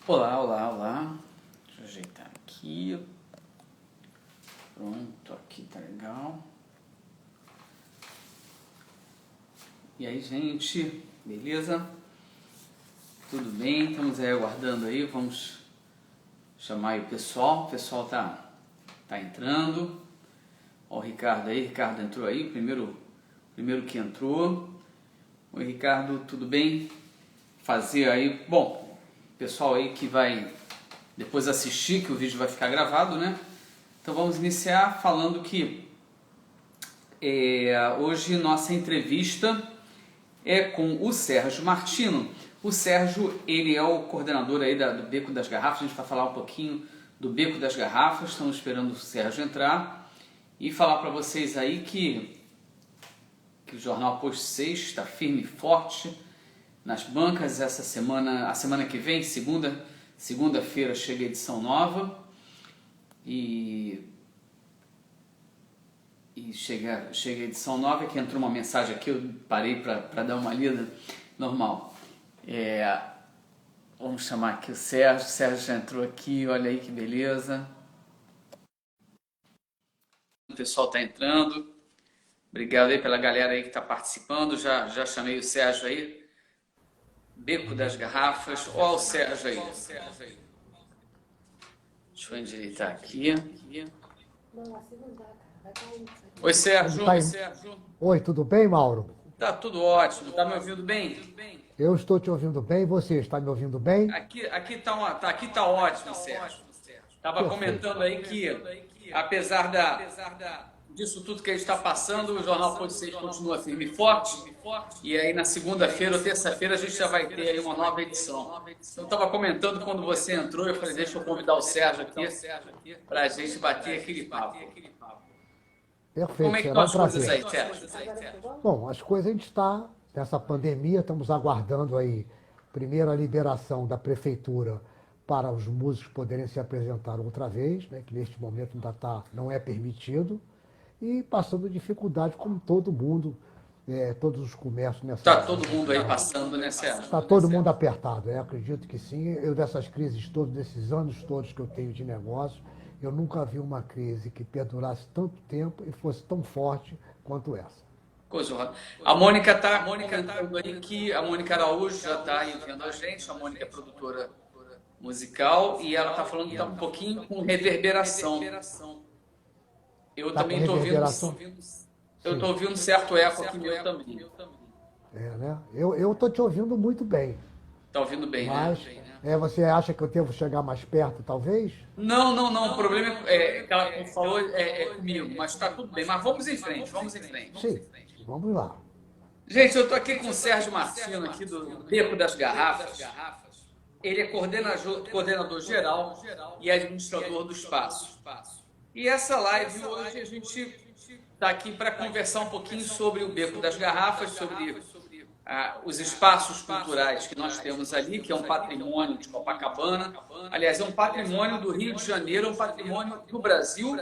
Olá, olá, olá. Deixa eu ajeitar aqui. Pronto, aqui tá legal. E aí, gente, beleza? Tudo bem? Estamos aí aguardando aí, vamos chamar aí o pessoal. O pessoal tá entrando. Ó, o Ricardo aí, Ricardo entrou aí, o primeiro que entrou. Oi, Ricardo, tudo bem? Fazer aí, bom, pessoal aí que vai depois assistir, que o vídeo vai ficar gravado, né? Então vamos iniciar falando que hoje nossa entrevista é com o Sérgio Martino. O Sérgio, ele é o coordenador aí do Beco das Garrafas. A gente vai falar um pouquinho do Beco das Garrafas. Estamos esperando o Sérgio entrar e falar para vocês aí que o Jornal Post 6 está firme e forte nas bancas. Essa semana, a semana que vem, segunda-feira, chega a edição nova e chega a edição nova, que entrou uma mensagem aqui, eu parei para dar uma lida normal. Vamos chamar aqui o Sérgio já entrou aqui, olha aí que beleza. O pessoal está entrando, obrigado aí pela galera aí que está participando, já chamei o Sérgio aí, Beco das Garrafas, ó o Sérgio aí. Deixa eu endireitar aqui. Oi, Sérgio. Oi, tudo bem, Mauro? Tá tudo ótimo. Tá me ouvindo bem? Eu estou te ouvindo bem, e você está me ouvindo bem? Aqui tá ótimo, Sérgio. Tava comentando aí que apesar disso tudo que a gente está passando, o Jornal Post 6 continua firme e forte. E aí na segunda-feira ou terça-feira a gente já vai ter aí uma nova edição. Eu estava comentando quando você entrou, eu falei, deixa eu convidar o Sérgio aqui para a gente bater aquele papo. Perfeito, Como é que estão as coisas aí, Sérgio? Bom, as coisas a gente está nessa pandemia, estamos aguardando aí, primeiro a liberação da prefeitura para os músicos poderem se apresentar outra vez, né, que neste momento não é permitido, e passando dificuldade como todo mundo, todos os comércios nessa... Está todo mundo aí passando, né, Sérgio? Está todo mundo apertado, acredito que sim. Eu dessas crises todas, desses anos todos que eu tenho de negócio, eu nunca vi uma crise que perdurasse tanto tempo e fosse tão forte quanto essa. Coisa. A Mônica está comentando aí que a Mônica Araújo já está aí vendo a gente, a Mônica é produtora musical e ela está falando que está um pouquinho com reverberação. Eu também estou ouvindo certo eco aqui meu também. Né? Eu estou te ouvindo muito bem. Está ouvindo bem, mas, né? Você acha que eu devo chegar mais perto, talvez? Não. O problema é que ela falou comigo, mas está tudo bem. Mas vamos em frente. Sim, vamos lá. Gente, eu estou aqui com o Sérgio Martino, aqui do Beco das Garrafas. Ele é coordenador geral e administrador do espaço. E essa live hoje a gente está aqui para conversar um pouquinho sobre o Beco das Garrafas, sobre os espaços culturais que nós temos ali, que é um patrimônio de Copacabana. Aliás, é um patrimônio do Rio de Janeiro, é um patrimônio do Brasil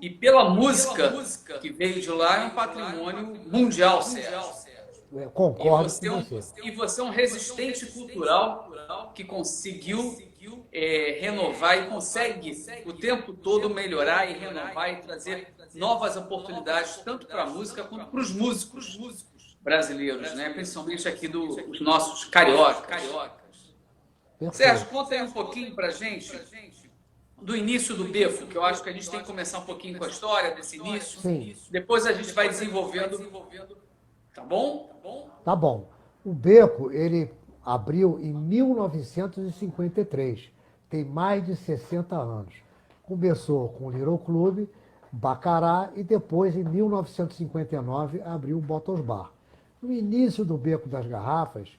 e pela música que veio de lá é um patrimônio mundial, Sérgio. Eu concordo com você. E você é um resistente cultural que conseguiu renovar e consegue o tempo todo melhorar e renovar e trazer novas oportunidades, tanto para a música quanto para os músicos brasileiros, né? Principalmente aqui dos nossos cariocas. Sérgio, conta aí um pouquinho para a gente do início do Beco, que eu acho que a gente tem que começar um pouquinho com a história desse início. Sim. Depois a gente vai desenvolvendo. Tá bom? Tá bom. O Beco, ele abriu em 1953. Tem mais de 60 anos. Começou com o Little Club, Bacará e depois, em 1959, abriu o Bottles Bar. No início do Beco das Garrafas,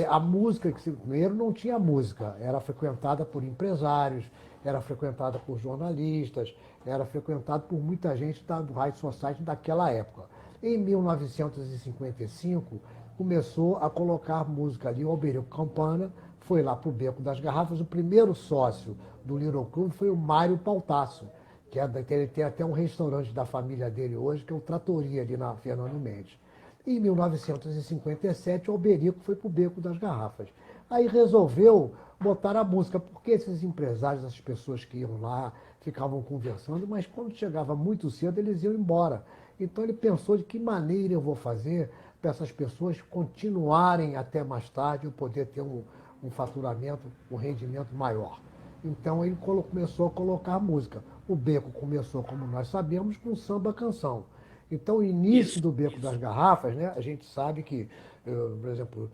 a música, primeiro não tinha música, era frequentada por empresários, era frequentada por jornalistas, era frequentada por muita gente do High Society daquela época. Em 1955, começou a colocar música ali, o Alberico Campana foi lá para o Beco das Garrafas. O primeiro sócio do Little Club foi o Mário Pautasso, que ele tem até um restaurante da família dele hoje, que é o Trattoria ali na Fernando Mendes. Em 1957, o Alberico foi para o Beco das Garrafas. Aí resolveu botaram a música, porque esses empresários, as pessoas que iam lá, ficavam conversando, mas quando chegava muito cedo, eles iam embora. Então ele pensou de que maneira eu vou fazer para essas pessoas continuarem até mais tarde, eu poder ter um faturamento, um rendimento maior. Então ele começou a colocar música. O Beco começou, como nós sabemos, com samba canção. Então o início do Beco das Garrafas, né, a gente sabe que, por exemplo,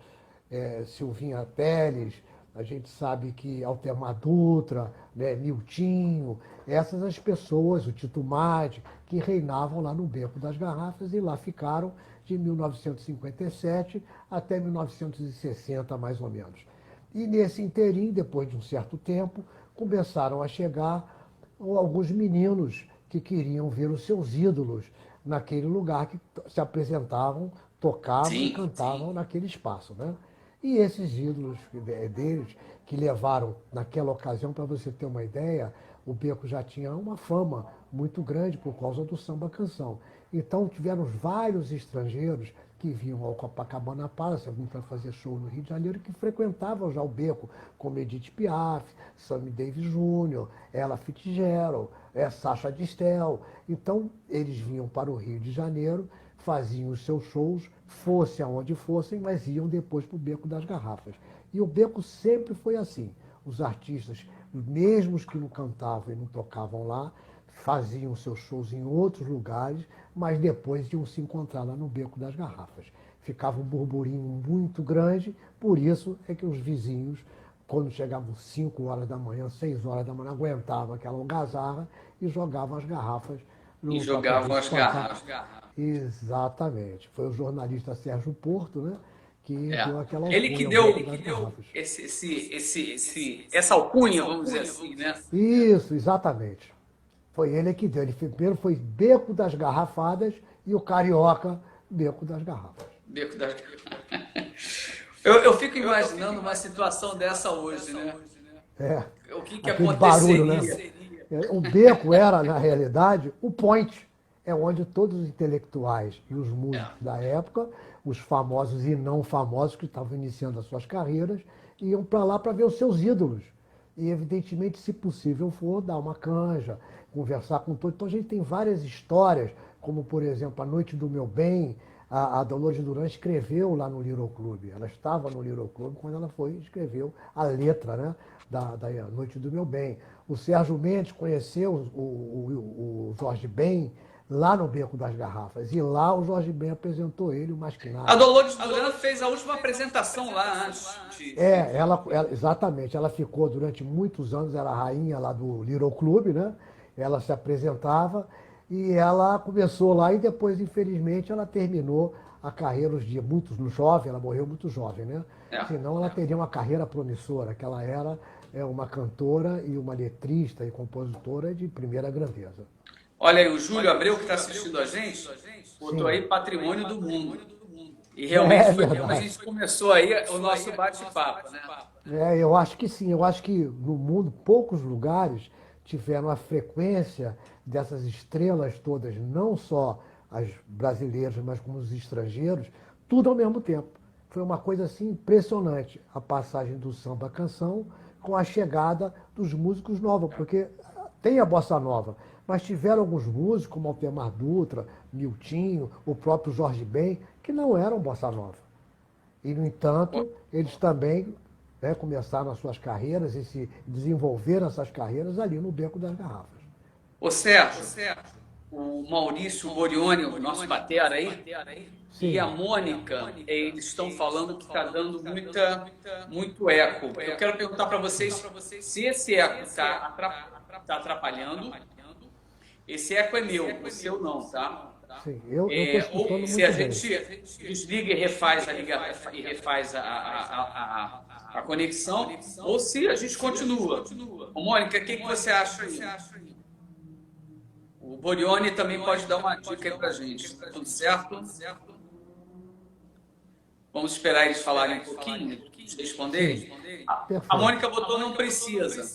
Silvinha Teles, a gente sabe que Altemar Dutra, né, Miltinho, essas as pessoas, o Tito Madi, que reinavam lá no Beco das Garrafas e lá ficaram de 1957 até 1960, mais ou menos. E nesse inteirinho, depois de um certo tempo, começaram a chegar alguns meninos que queriam ver os seus ídolos naquele lugar, que se apresentavam, tocavam e cantavam naquele espaço, né? E esses ídolos deles, que levaram, naquela ocasião, para você ter uma ideia, o Beco já tinha uma fama muito grande por causa do samba-canção. Então, tiveram vários estrangeiros que vinham ao Copacabana Palace, alguns para fazer show no Rio de Janeiro, que frequentavam já o Beco, como Edith Piaf, Sammy Davis Jr., Ella Fitzgerald, Sacha Distel. Então, eles vinham para o Rio de Janeiro, faziam os seus shows, fosse aonde fossem, mas iam depois para o Beco das Garrafas. E o Beco sempre foi assim. Os artistas, mesmo os que não cantavam e não tocavam lá, faziam seus shows em outros lugares, mas depois iam se encontrar lá no Beco das Garrafas. Ficava um burburinho muito grande, por isso é que os vizinhos, quando chegavam 5 horas da manhã, 6 horas da manhã, aguentavam aquela algazarra e jogavam as garrafas no E jogavam as garrafas. Exatamente. Foi o jornalista Sérgio Porto, né, que deu aquela alcunha. Ele que deu essa alcunha, vamos dizer assim, né? Isso, exatamente. Foi ele que deu. Ele primeiro foi Beco das Garrafadas e o carioca Beco das Garrafas. Beco das Garrafas. Eu fico imaginando uma situação dessa hoje, né? O que aquele aconteceria? Barulho, né? O Beco era, na realidade, o point. É onde todos os intelectuais e os músicos da época, os famosos e não famosos que estavam iniciando as suas carreiras, iam para lá para ver os seus ídolos. E, evidentemente, se possível for, dar uma canja, conversar com todos. Então, a gente tem várias histórias, como, por exemplo, A Noite do Meu Bem. A Dolores Duran escreveu lá no Little Club. Ela estava no Little Club quando ela foi e escreveu a letra, né, da Noite do Meu Bem. O Sérgio Mendes conheceu o Jorge Ben lá no Beco das Garrafas. E lá o Jorge Ben apresentou ele, o Mais Que Nada. A Dolores Duran fez a última apresentação lá antes. Exatamente. Ela ficou durante muitos anos, era a rainha lá do Little Club, né? Ela se apresentava e ela começou lá e depois, infelizmente, ela terminou a carreira os dias muito jovem, ela morreu muito jovem, né? Senão ela teria uma carreira promissora, que ela era uma cantora e uma letrista e compositora de primeira grandeza. Olha aí, o Júlio Abreu, que está assistindo a gente, botou aí Patrimônio do Mundo. E realmente foi como a gente começou aí o nosso bate-papo, né? Eu acho que sim. Eu acho que no mundo poucos lugares tiveram a frequência dessas estrelas todas, não só as brasileiras, mas como os estrangeiros, tudo ao mesmo tempo. Foi uma coisa assim impressionante, a passagem do samba canção com a chegada dos músicos novos, porque tem a bossa nova, mas tiveram alguns músicos, como Altemar Dutra, Miltinho, o próprio Jorge Ben, que não eram bossa nova. E, no entanto, eles também, né, começaram as suas carreiras e se desenvolveram essas carreiras ali no Beco das Garrafas. Ô Sérgio, o Maurício Borioni, o nosso batera aí, Sim. E a Mônica, eles estão falando que está dando muito eco. Eu quero perguntar para vocês se esse eco está atrapalhando. Esse eco é meu, o seu não, tá? Sim, eu estou escutando muito se bem. a gente desliga e refaz a conexão, ou se a gente continua. Ô, Mônica, o que você acha aí? O Borioni também pode dar uma dica aí pra gente. Tudo certo? Vamos esperar eles falarem um pouquinho, responderem. A Mônica botou não precisa.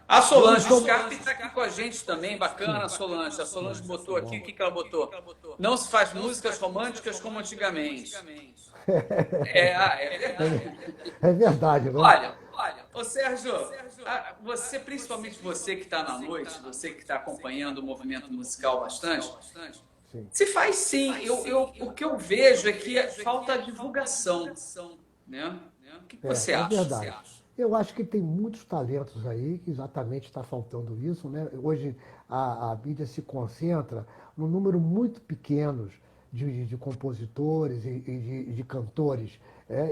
A Solange Scarpe está aqui com a gente também, bacana, Solange. A Solange botou aqui, o que ela botou? Não se faz músicas românticas como antigamente. É verdade. É verdade, né? Olha, ô Sérgio, você, principalmente você que está na noite, você que está acompanhando o movimento musical bastante, Sim. se faz sim. O que eu vejo é que falta divulgação, né? O que você É acha? verdade. Eu acho que tem muitos talentos aí que exatamente está faltando isso, né? Hoje a mídia se concentra num número muito pequeno de compositores e de cantores.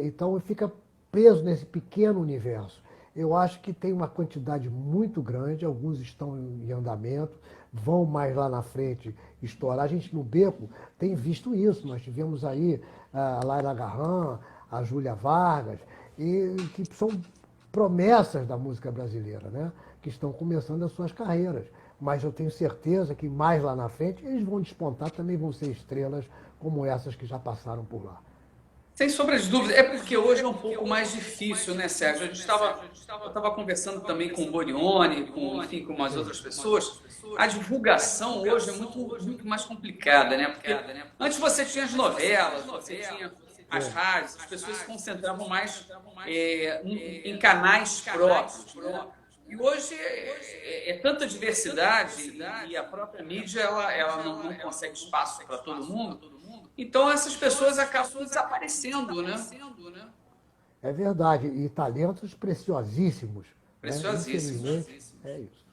Então fica preso nesse pequeno universo. Eu acho que tem uma quantidade muito grande, alguns estão em andamento, vão mais lá na frente estourar. A gente no Beco tem visto isso. Nós tivemos aí a Laila Garran, a Júlia Vargas, e que são promessas da música brasileira, né? Que estão começando as suas carreiras. Mas eu tenho certeza que mais lá na frente eles vão despontar, também vão ser estrelas como essas que já passaram por lá. Sem sombra de dúvida, é porque hoje é um pouco mais difícil, né, Sérgio? Eu estava conversando também com o Borione, enfim, com umas outras pessoas. A divulgação hoje é muito mais complicada, né? Porque antes você tinha as novelas, você tinha as rádios, as pessoas se concentravam mais em canais próprios, né? E hoje é tanta diversidade e a própria mídia ela não consegue espaço para todo mundo. Então essas pessoas acabam desaparecendo, né? É verdade, e talentos preciosíssimos, né? Preciosíssimos. Infelizmente, é isso,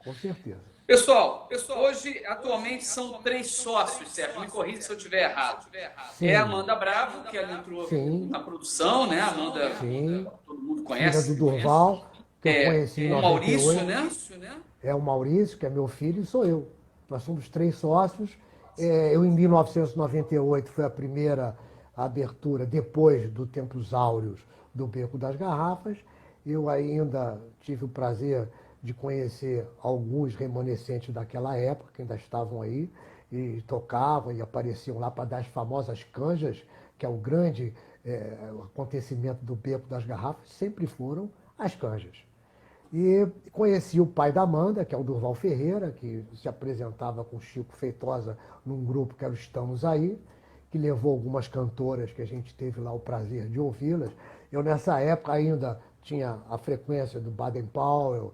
com certeza. Pessoal, hoje, atualmente, são 3 sócios, Sérgio. Me corrija se eu estiver errado. É a Sim, Amanda Bravo, que ela entrou sim, na produção, né? A Amanda, sim. todo mundo Filha do conhece. Durval, que eu conheci em O Maurício, 98. né? É o Maurício, que é meu filho, e sou eu. Nós somos 3 sócios. Eu, em 1998, foi a primeira abertura, depois do Tempos Áureos, do Beco das Garrafas. Eu ainda tive o prazer de conhecer alguns remanescentes daquela época, que ainda estavam aí, e tocavam e apareciam lá para dar as famosas canjas, que é o grande acontecimento do Beco das Garrafas, sempre foram as canjas. E conheci o pai da Amanda, que é o Durval Ferreira, que se apresentava com o Chico Feitosa num grupo que era o Estamos Aí, que levou algumas cantoras que a gente teve lá o prazer de ouvi-las. Eu, nessa época, ainda tinha a frequência do Baden Powell,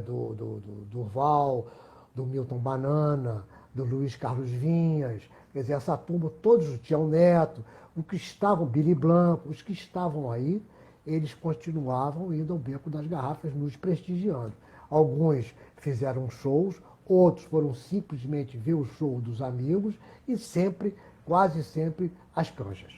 do Durval, do Milton Banana, do Luiz Carlos Vinhas, quer dizer, essa turma, todos, o Tião Neto, os que estavam, Billy Blanco, os que estavam aí, eles continuavam indo ao Beco das Garrafas nos prestigiando. Alguns fizeram shows, outros foram simplesmente ver o show dos amigos e sempre, quase sempre, as canjas.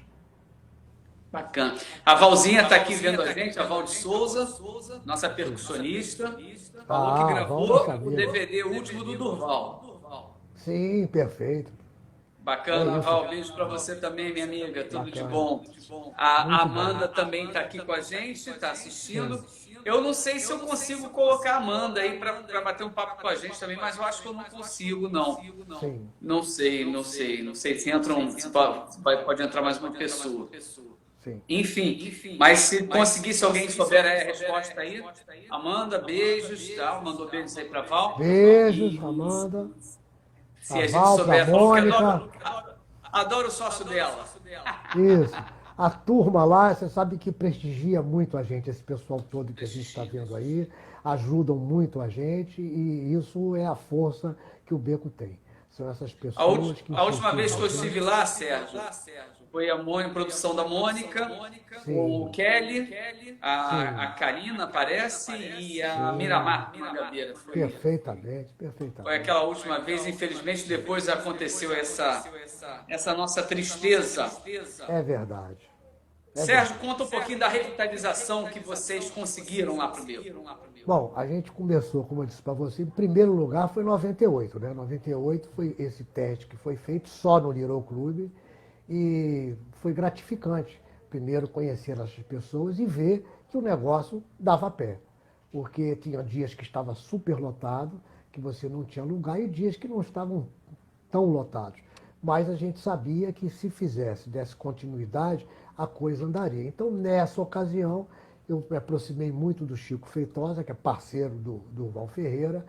Bacana. A Valzinha está aqui vendo a gente, a Val de Souza, nossa percussionista, falou que Val, nossa gravou o amiga. DVD último do Durval. Sim, perfeito. É Bacana, isso. Val. Beijo para você também, minha amiga. Tudo de Bacana. bom. A Muito bom. Amanda também está aqui com a gente, está Sim, assistindo. Eu não sei se eu consigo colocar a Amanda aí para bater um papo com a gente também, mas eu acho que eu não consigo, não. sim. Não sei se entram, pode entrar mais uma pessoa. Sim. Enfim, mas se conseguir, se alguém souber a resposta aí, Amanda, beijos, tá? Mandou beijos aí para Val. Beijos, E Amanda. se A a gente Val, pra souber, falou que Mônica. adora o sócio dela. Isso. A turma lá, você sabe que prestigia muito a gente, esse pessoal todo que a gente está vendo aí, ajudam muito a gente e isso é a força que o Beco tem. São essas pessoas que A última vez que eu incentivam a estive gente. lá, Sérgio, foi a produção da Mônica, Sim, o Kelly, sim, a Karina, parece, e a sim. Miramar Mangabeira. Perfeitamente, Foi perfeitamente. aquela última vez, infelizmente, depois aconteceu essa nossa tristeza. É verdade. É Sérgio, verdade. conta um pouquinho da revitalização que vocês conseguiram lá pro Beco. Bom, a gente começou, como eu disse para você, em primeiro lugar foi 98, né? 98 foi esse teste que foi feito só no Little Club e foi gratificante. Primeiro conhecer essas pessoas e ver que o negócio dava pé. Porque tinha dias que estava super lotado, que você não tinha lugar, e dias que não estavam tão lotados. Mas a gente sabia que se fizesse, desse continuidade, a coisa andaria. Então, nessa ocasião, eu me aproximei muito do Chico Feitosa, que é parceiro do Val Ferreira,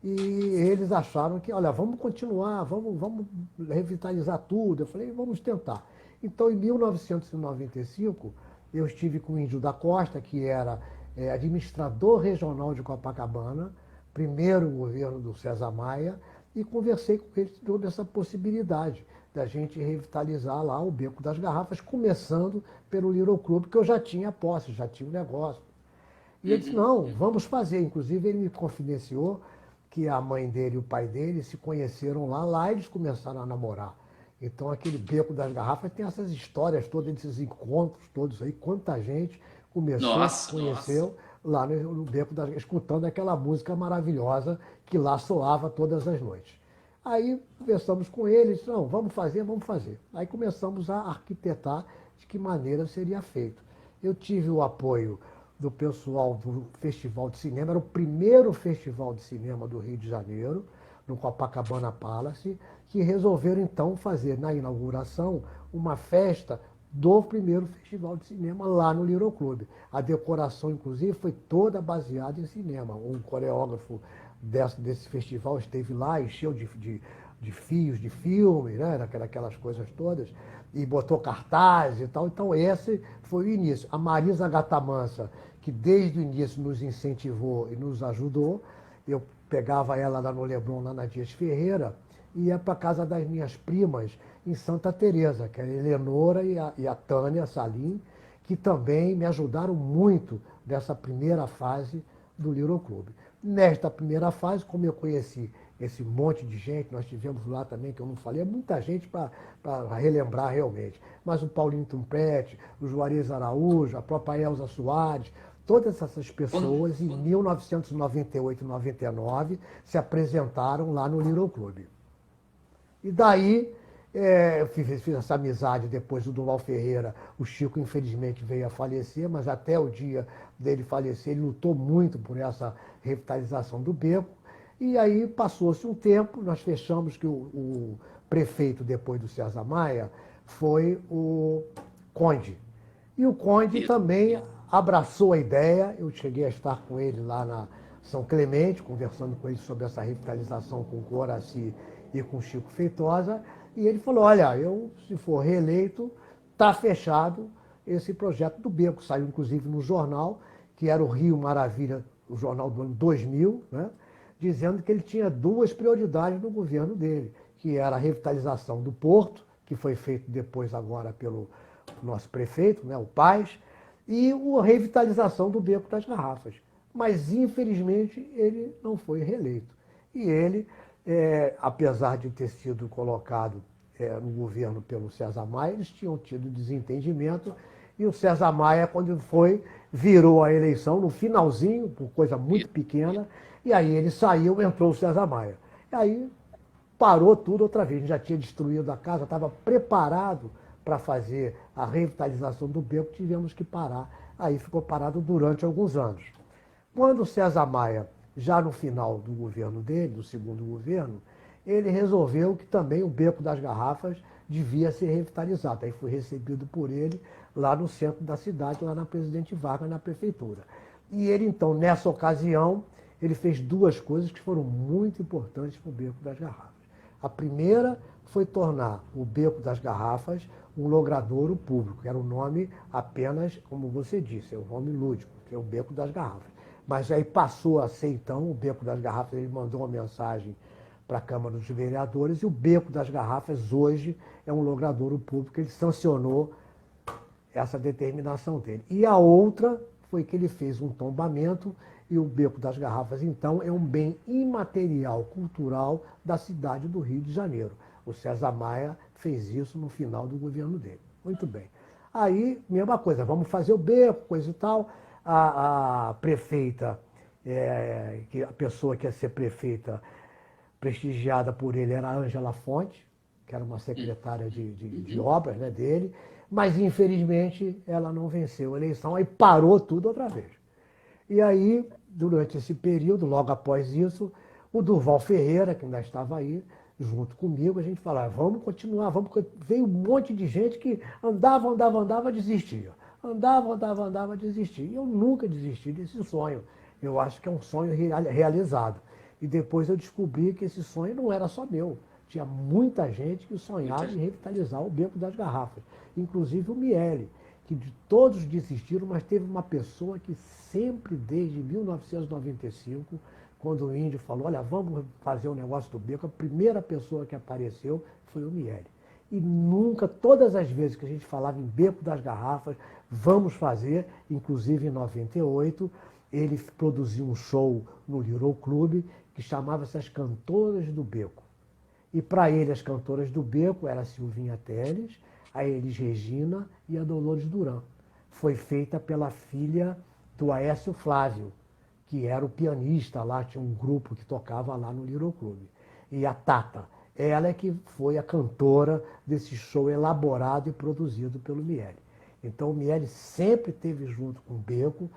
e eles acharam que, olha, vamos continuar, vamos revitalizar tudo. Eu falei, vamos tentar. Então, em 1995, eu estive com o Índio da Costa, que era administrador regional de Copacabana, primeiro governo do César Maia, e conversei com ele sobre essa possibilidade da gente revitalizar lá o Beco das Garrafas, começando pelo Little Club, que eu já tinha posse, já tinha um negócio. E ele disse, não, vamos fazer. Inclusive, ele me confidenciou que a mãe dele e o pai dele se conheceram lá eles começaram a namorar. Então, aquele Beco das Garrafas tem essas histórias todas, esses encontros todos aí, quanta gente começou, se conheceu lá no Beco das Garrafas, escutando aquela música maravilhosa que lá soava todas as noites. Aí conversamos com eles, não, vamos fazer, vamos fazer. Aí começamos a arquitetar de que maneira seria feito. Eu tive o apoio do pessoal do Festival de Cinema, era o primeiro festival de cinema do Rio de Janeiro, no Copacabana Palace, que resolveram então fazer na inauguração uma festa do primeiro festival de cinema lá no Little Club. A decoração, inclusive, foi toda baseada em cinema. Um coreógrafo desse festival esteve lá, encheu de fios de filme, né? Aquelas coisas todas, e botou cartazes e tal. Então, esse foi o início. A Marisa Gatamansa, que desde o início nos incentivou e nos ajudou, eu pegava ela lá no Leblon, lá na Dias Ferreira, e ia para casa das minhas primas em Santa Teresa, que era a Eleonora e a Tânia Salim, que também me ajudaram muito nessa primeira fase do Little Club. Nesta primeira fase, como eu conheci esse monte de gente, nós tivemos lá também, que eu não falei, é muita gente para relembrar realmente. Mas o Paulinho Tumpete, o Juarez Araújo, a própria Elza Soares, todas essas pessoas, em 1998 e 99, se apresentaram lá no Little Club. E daí, eu fiz essa amizade depois do Durval Ferreira. O Chico, infelizmente, veio a falecer, mas até o dia dele falecer, ele lutou muito por essa revitalização do beco. E aí, passou-se um tempo, nós fechamos que o prefeito, depois do César Maia, foi o Conde. E o Conde também abraçou a ideia. Eu cheguei a estar com ele lá na São Clemente, conversando com ele sobre essa revitalização com o Coraci e com o Chico Feitosa. E ele falou, olha, eu, se for reeleito, está fechado esse projeto do beco. Saiu, inclusive, no jornal, que era o Rio Maravilha, o jornal do ano 2000, né? Dizendo que ele tinha duas prioridades no governo dele, que era a revitalização do Porto, que foi feito depois agora pelo nosso prefeito, né, o Paes, e a revitalização do Beco das Garrafas. Mas, infelizmente, ele não foi reeleito. E ele, apesar de ter sido colocado no governo pelo César Maia, eles tinham tido desentendimento, e o César Maia, quando virou a eleição, no finalzinho, por coisa muito pequena, e aí ele saiu, entrou o César Maia. E aí parou tudo outra vez, a gente já tinha destruído a casa, estava preparado para fazer a revitalização do beco, tivemos que parar. Aí ficou parado durante alguns anos. Quando o César Maia, já no final do governo dele, do segundo governo, ele resolveu que também o Beco das Garrafas devia ser revitalizado. Aí fui recebido por ele lá no centro da cidade, lá na Presidente Vargas, na prefeitura. E ele, então, nessa ocasião, ele fez duas coisas que foram muito importantes para o Beco das Garrafas. A primeira foi tornar o Beco das Garrafas um logradouro público, que era o nome apenas, como você disse, é o nome lúdico, que é o Beco das Garrafas. Mas aí passou a ser, então, o Beco das Garrafas, ele mandou uma mensagem para a Câmara dos Vereadores, e o Beco das Garrafas hoje é um logradouro público, ele sancionou essa determinação dele. E a outra foi que ele fez um tombamento, e o Beco das Garrafas, então, é um bem imaterial cultural da cidade do Rio de Janeiro. O César Maia fez isso no final do governo dele. Muito bem. Aí, mesma coisa, vamos fazer o beco, coisa e tal. A prefeita, a pessoa que ia ser prefeita, prestigiada por ele, era a Ângela Fonte, que era uma secretária de obras, né, dele, mas, infelizmente, ela não venceu a eleição, aí parou tudo outra vez. E aí, durante esse período, logo após isso, o Durval Ferreira, que ainda estava aí, junto comigo, a gente falava, vamos continuar, vamos. Veio um monte de gente que andava, desistia. Andava, desistia. E eu nunca desisti desse sonho. Eu acho que é um sonho realizado. E depois eu descobri que esse sonho não era só meu. Tinha muita gente que sonhava em revitalizar o Beco das Garrafas, inclusive o Miele, que de todos desistiram, mas teve uma pessoa que sempre, desde 1995, quando o índio falou, olha, vamos fazer o negócio do beco, a primeira pessoa que apareceu foi o Miele. E nunca, todas as vezes que a gente falava em Beco das Garrafas, vamos fazer, inclusive em 98, ele produziu um show no Little Club que chamava-se As Cantoras do Beco. E para ele, as cantoras do Beco eram a Silvinha Telles, a Elis Regina e a Dolores Duran. Foi feita pela filha do Aécio Flávio, que era o pianista lá, tinha um grupo que tocava lá no Little Club. E a Tata, ela é que foi a cantora desse show elaborado e produzido pelo Miele. Então o Miele sempre esteve junto com o Beco,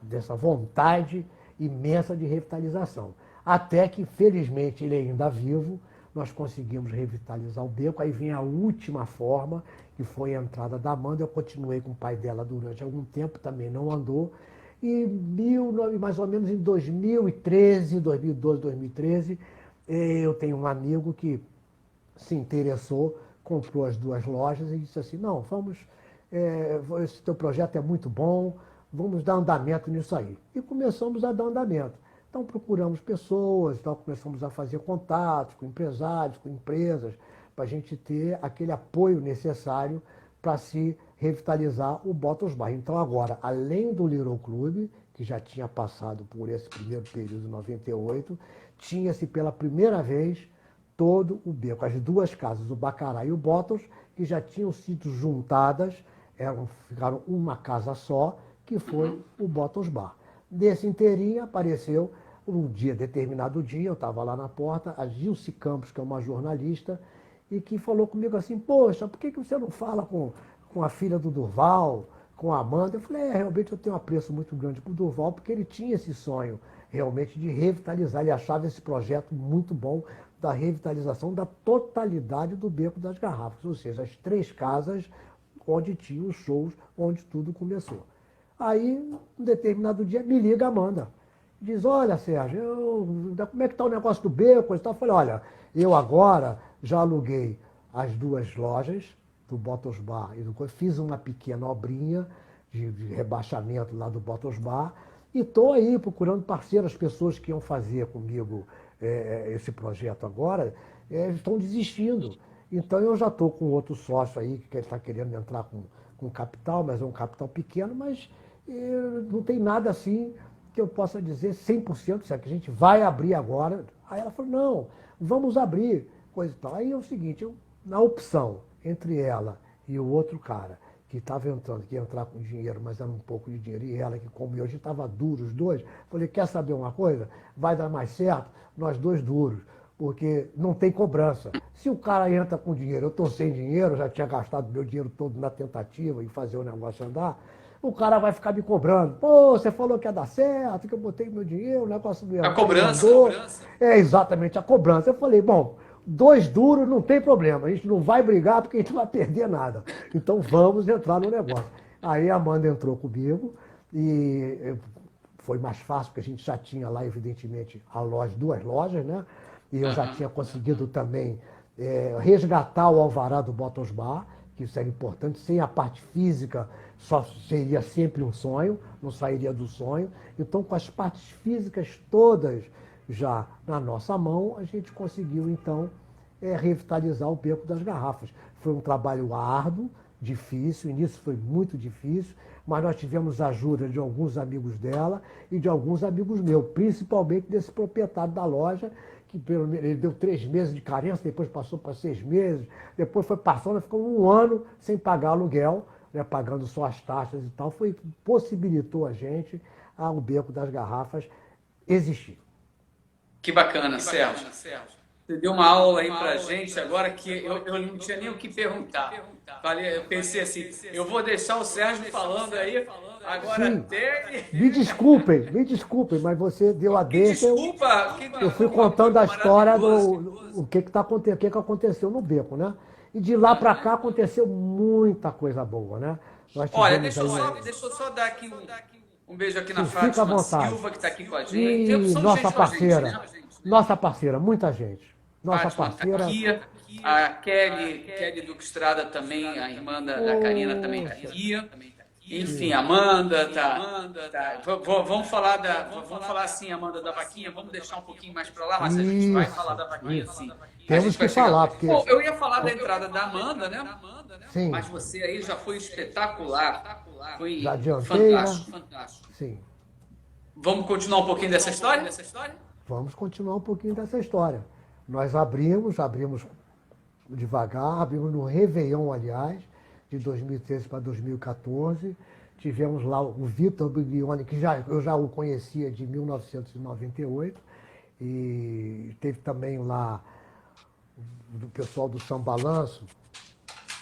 dessa vontade imensa de revitalização. Até que, felizmente, ele ainda vivo, nós conseguimos revitalizar o Beco. Aí vem a última forma, que foi a entrada da Amanda. Eu continuei com o pai dela durante algum tempo, também não andou. E mais ou menos em 2013, 2012, 2013, eu tenho um amigo que se interessou, comprou as 2 lojas e disse assim, não, esse teu projeto é muito bom, vamos dar andamento nisso aí. E começamos a dar andamento. Então procuramos pessoas, então começamos a fazer contatos com empresários, com empresas, para a gente ter aquele apoio necessário para se revitalizar o Bottles Bar. Então agora, além do Little Club, que já tinha passado por esse primeiro período de 98, tinha-se pela primeira vez todo o beco, as 2 casas, o Bacará e o Bottles, que já tinham sido juntadas, ficaram uma casa só, que foi o Bottles Bar. Desse inteirinho apareceu, determinado dia, eu estava lá na porta, a Gilce Campos, que é uma jornalista, e que falou comigo assim, poxa, por que você não fala com a filha do Durval, com a Amanda? Eu falei, realmente eu tenho um apreço muito grande para o Durval, porque ele tinha esse sonho realmente de revitalizar, ele achava esse projeto muito bom da revitalização da totalidade do Beco das Garrafas, ou seja, as 3 casas onde tinha os shows, onde tudo começou. Aí, um determinado dia, me liga a Amanda. Diz, olha, Sérgio, como é que está o negócio do Beco? Eu falei, olha, eu agora já aluguei as 2 lojas do Bottles Bar e fiz uma pequena obrinha de rebaixamento lá do Bottles Bar e estou aí procurando parceiros, as pessoas que iam fazer comigo esse projeto agora estão desistindo. Então eu já estou com outro sócio aí que está querendo entrar com capital, mas é um capital pequeno, mas não tem nada assim que eu possa dizer 100%, se é que a gente vai abrir agora. Aí ela falou, não, vamos abrir, coisa e tal. Aí é o seguinte, na opção entre ela e o outro cara, que estava entrando, que ia entrar com dinheiro, mas era um pouco de dinheiro, e ela, que como eu, a gente estava duro os dois, falei, quer saber uma coisa? Vai dar mais certo? Nós 2 duros, porque não tem cobrança. Se o cara entra com dinheiro, eu estou sem dinheiro, já tinha gastado meu dinheiro todo na tentativa em fazer o negócio andar, o cara vai ficar me cobrando. Pô, você falou que ia dar certo, que eu botei meu dinheiro, o negócio do A cobrança. É exatamente a cobrança. Eu falei, bom, 2 duros não tem problema, a gente não vai brigar porque a gente não vai perder nada. Então vamos entrar no negócio. Aí a Amanda entrou comigo e foi mais fácil, porque a gente já tinha lá, evidentemente, 2 lojas, né? E eu já tinha conseguido também resgatar o alvará do Bottles Bar, que isso era importante. Sem a parte física, só seria sempre um sonho, não sairia do sonho. Então, com as partes físicas todas já na nossa mão, a gente conseguiu, então, revitalizar o Beco das Garrafas. Foi um trabalho árduo, difícil, o início foi muito difícil, mas nós tivemos a ajuda de alguns amigos dela e de alguns amigos meus, principalmente desse proprietário da loja, que ele deu 3 meses de carência, depois passou para 6 meses, depois foi passando, ficou 1 ano sem pagar aluguel, né, pagando só as taxas e tal, possibilitou a gente, o Beco das Garrafas, existir. Que bacana, Sérgio. Você deu uma aula aí pra gente agora que eu não tinha nem o que perguntar. Eu pensei assim, eu vou deixar o Sérgio falando aí, agora Sim. até... Me desculpem, mas você deu a deixa. Desculpa. Eu fui contando a história do que aconteceu no Beco, né? E de lá para cá aconteceu muita coisa boa, né? Olha, deixa eu só dar aqui um beijo aqui na Fátima Silva, que está aqui com a gente. E nossa parceira, muita gente. nossa Fátima está parceira. aqui, a Kelly Duque Estrada também, a irmã da Karina também está aqui. Enfim, Amanda tá. Vamos falar assim, Amanda, da vaquinha. Vamos deixar um pouquinho mais para lá, mas a gente vai falar da vaquinha, sim. A Temos gente vai que chegar. falar, porque... Bom, eu ia falar da entrada da Amanda, né? Sim, Mas você aí já foi espetacular. Foi já adiantei, fantástico, né? fantástico. Sim. Vamos continuar um pouquinho dessa história? Vamos continuar um pouquinho dessa história. Nós abrimos devagar, abrimos no Réveillon, aliás, de 2013 para 2014. Tivemos lá o Vitor Biglione, que eu já o conhecia de 1998. E teve também lá do pessoal do São Balanço,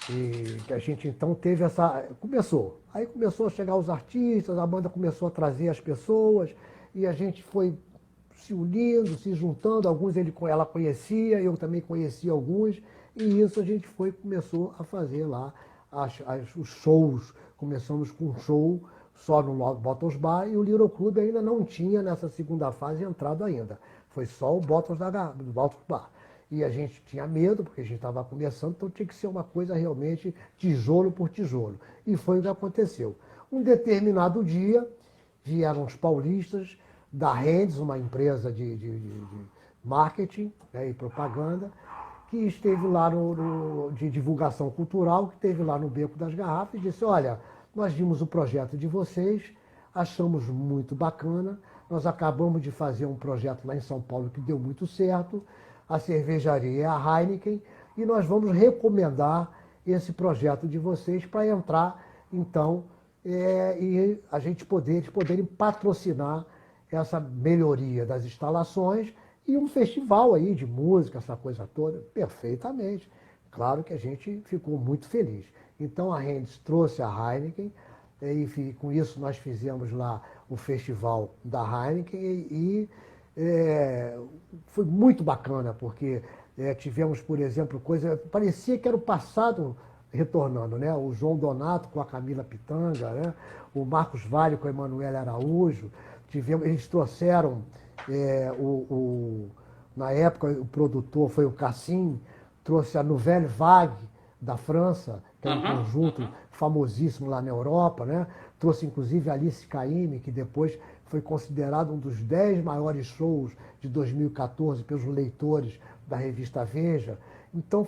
e que a gente então teve essa... Aí começou a chegar os artistas, a banda começou a trazer as pessoas, e a gente foi se unindo, se juntando, alguns ela conhecia, eu também conhecia alguns, e isso a gente começou a fazer lá os shows. Começamos com um show só no Bottles Bar, e o Little Club ainda não tinha, nessa segunda fase, entrado ainda. Foi só o Bottles Bar. E a gente tinha medo, porque a gente estava começando, então tinha que ser uma coisa realmente tijolo por tijolo. E foi o que aconteceu. Um determinado dia, vieram os paulistas da Rendes, uma empresa de marketing, né, e propaganda, que esteve lá de divulgação cultural, que esteve lá no Beco das Garrafas, e disse: olha, nós vimos o projeto de vocês, achamos muito bacana, nós acabamos de fazer um projeto lá em São Paulo que deu muito certo, a cervejaria é a Heineken, e nós vamos recomendar esse projeto de vocês para entrar, então, e a gente eles poderem patrocinar essa melhoria das instalações e um festival aí de música, essa coisa toda, perfeitamente. Claro que a gente ficou muito feliz. Então a Rendes trouxe a Heineken, e com isso nós fizemos lá o festival da Heineken, e foi muito bacana, porque tivemos, por exemplo, parecia que era o passado retornando, né? O João Donato com a Camila Pitanga, né? O Marcos Vale com a Emanuele Araújo. Eles trouxeram, na época o produtor foi o Cassim, trouxe a Nouvelle Vague da França, que é um conjunto famosíssimo lá na Europa, né? Trouxe inclusive a Alice Caymmi, que depois foi considerado um dos 10 maiores shows de 2014 pelos leitores da revista Veja. Então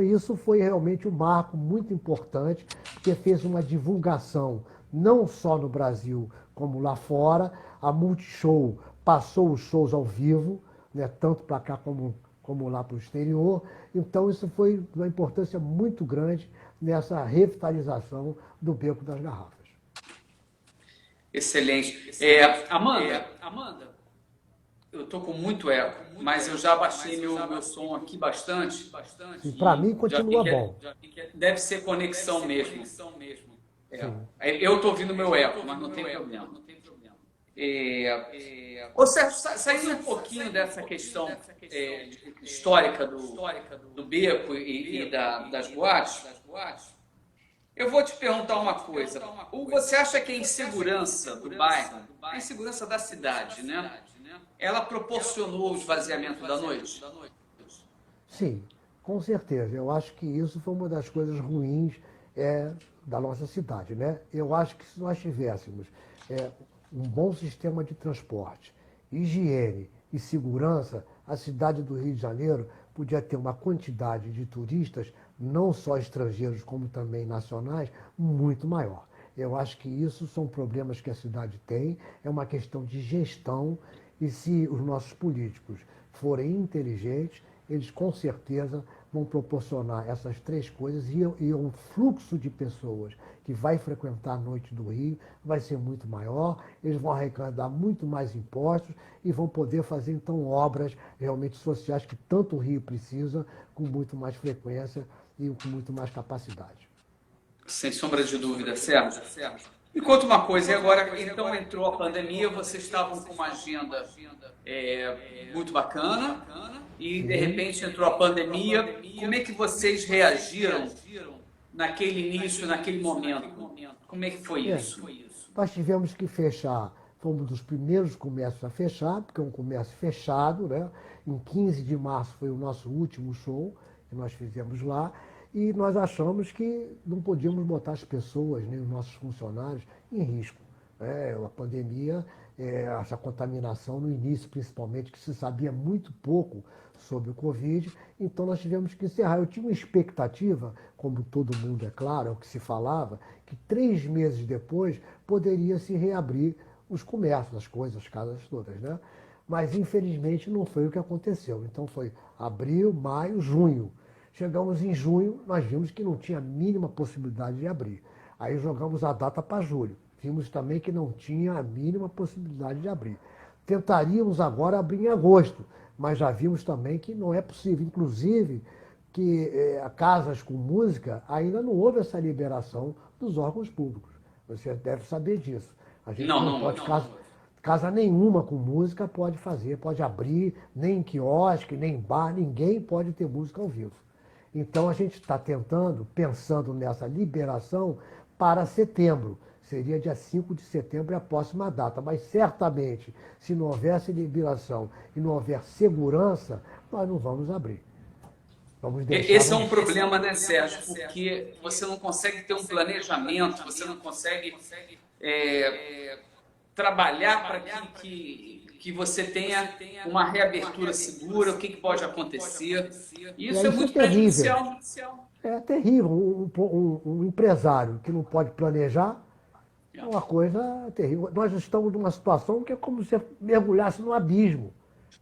isso foi realmente um marco muito importante, porque fez uma divulgação não só no Brasil como lá fora. A Multishow passou os shows ao vivo, né, tanto para cá como lá para o exterior. Então isso foi uma importância muito grande nessa revitalização do Beco das Garrafas. Excelente. Amanda, eu estou com muito eco, mas eu já baixei meu som aqui bastante. Para mim continua bom. Deve ser conexão mesmo. Eu estou ouvindo meu eco, mas não tem problema. Ô Sérgio, saindo um pouquinho dessa questão histórica do beco e das boates, eu vou te perguntar uma coisa. Você acha que a insegurança do bairro, a insegurança da cidade, né? Ela proporcionou o esvaziamento da noite? Sim, com certeza. Eu acho que isso foi uma das coisas ruins da nossa cidade, né? Eu acho que se nós tivéssemos um bom sistema de transporte, higiene e segurança, a cidade do Rio de Janeiro podia ter uma quantidade de turistas, não só estrangeiros como também nacionais, muito maior. Eu acho que isso são problemas que a cidade tem, é uma questão de gestão, e se os nossos políticos forem inteligentes, eles com certeza vão proporcionar essas três coisas, e um fluxo de pessoas que vai frequentar a noite do Rio vai ser muito maior, eles vão arrecadar muito mais impostos e vão poder fazer então obras realmente sociais que tanto o Rio precisa, com muito mais frequência e com muito mais capacidade. Sem sombra de dúvida, Sérgio. Me conta uma coisa, e agora então entrou a pandemia, vocês estavam com uma agenda muito bacana, e de repente entrou a pandemia. Como é que vocês reagiram naquele início, naquele momento? Como é que foi isso? Nós tivemos que fechar fomos um dos primeiros comércios a fechar, porque é um comércio fechado, né? Em 15 de março foi o nosso último show que nós fizemos lá, e nós achamos que não podíamos botar as pessoas, nem os nossos funcionários, em risco. A pandemia, essa contaminação no início, principalmente, que se sabia muito pouco sobre o Covid, então nós tivemos que encerrar. Eu tinha uma expectativa, como todo mundo, é claro, é o que se falava, que 3 meses depois poderia se reabrir os comércios, as coisas, as casas todas, né? Mas, infelizmente, não foi o que aconteceu. Então, foi abril, maio, junho. Chegamos em junho, nós vimos que não tinha a mínima possibilidade de abrir. Aí jogamos a data para julho. Vimos também que não tinha a mínima possibilidade de abrir. Tentaríamos agora abrir em agosto, mas já vimos também que não é possível. Inclusive, que casas com música ainda não houve essa liberação dos órgãos públicos. Você deve saber disso. A gente não pode, casa nenhuma com música pode fazer, pode abrir, nem em quiosque, nem em bar, ninguém pode ter música ao vivo. Então a gente está tentando, pensando nessa liberação para setembro. Seria dia 5 de setembro a próxima data. Mas certamente, se não houvesse liberação e não houver segurança, nós não vamos abrir. Esse é um problema, né, Sérgio? Porque você não consegue ter um planejamento, você não consegue trabalhar para que você tenha uma reabertura segura, o que pode acontecer. Isso é muito prejudicial. É terrível. Um empresário que não pode planejar é uma coisa terrível. Nós estamos numa situação que é como se você mergulhasse num abismo.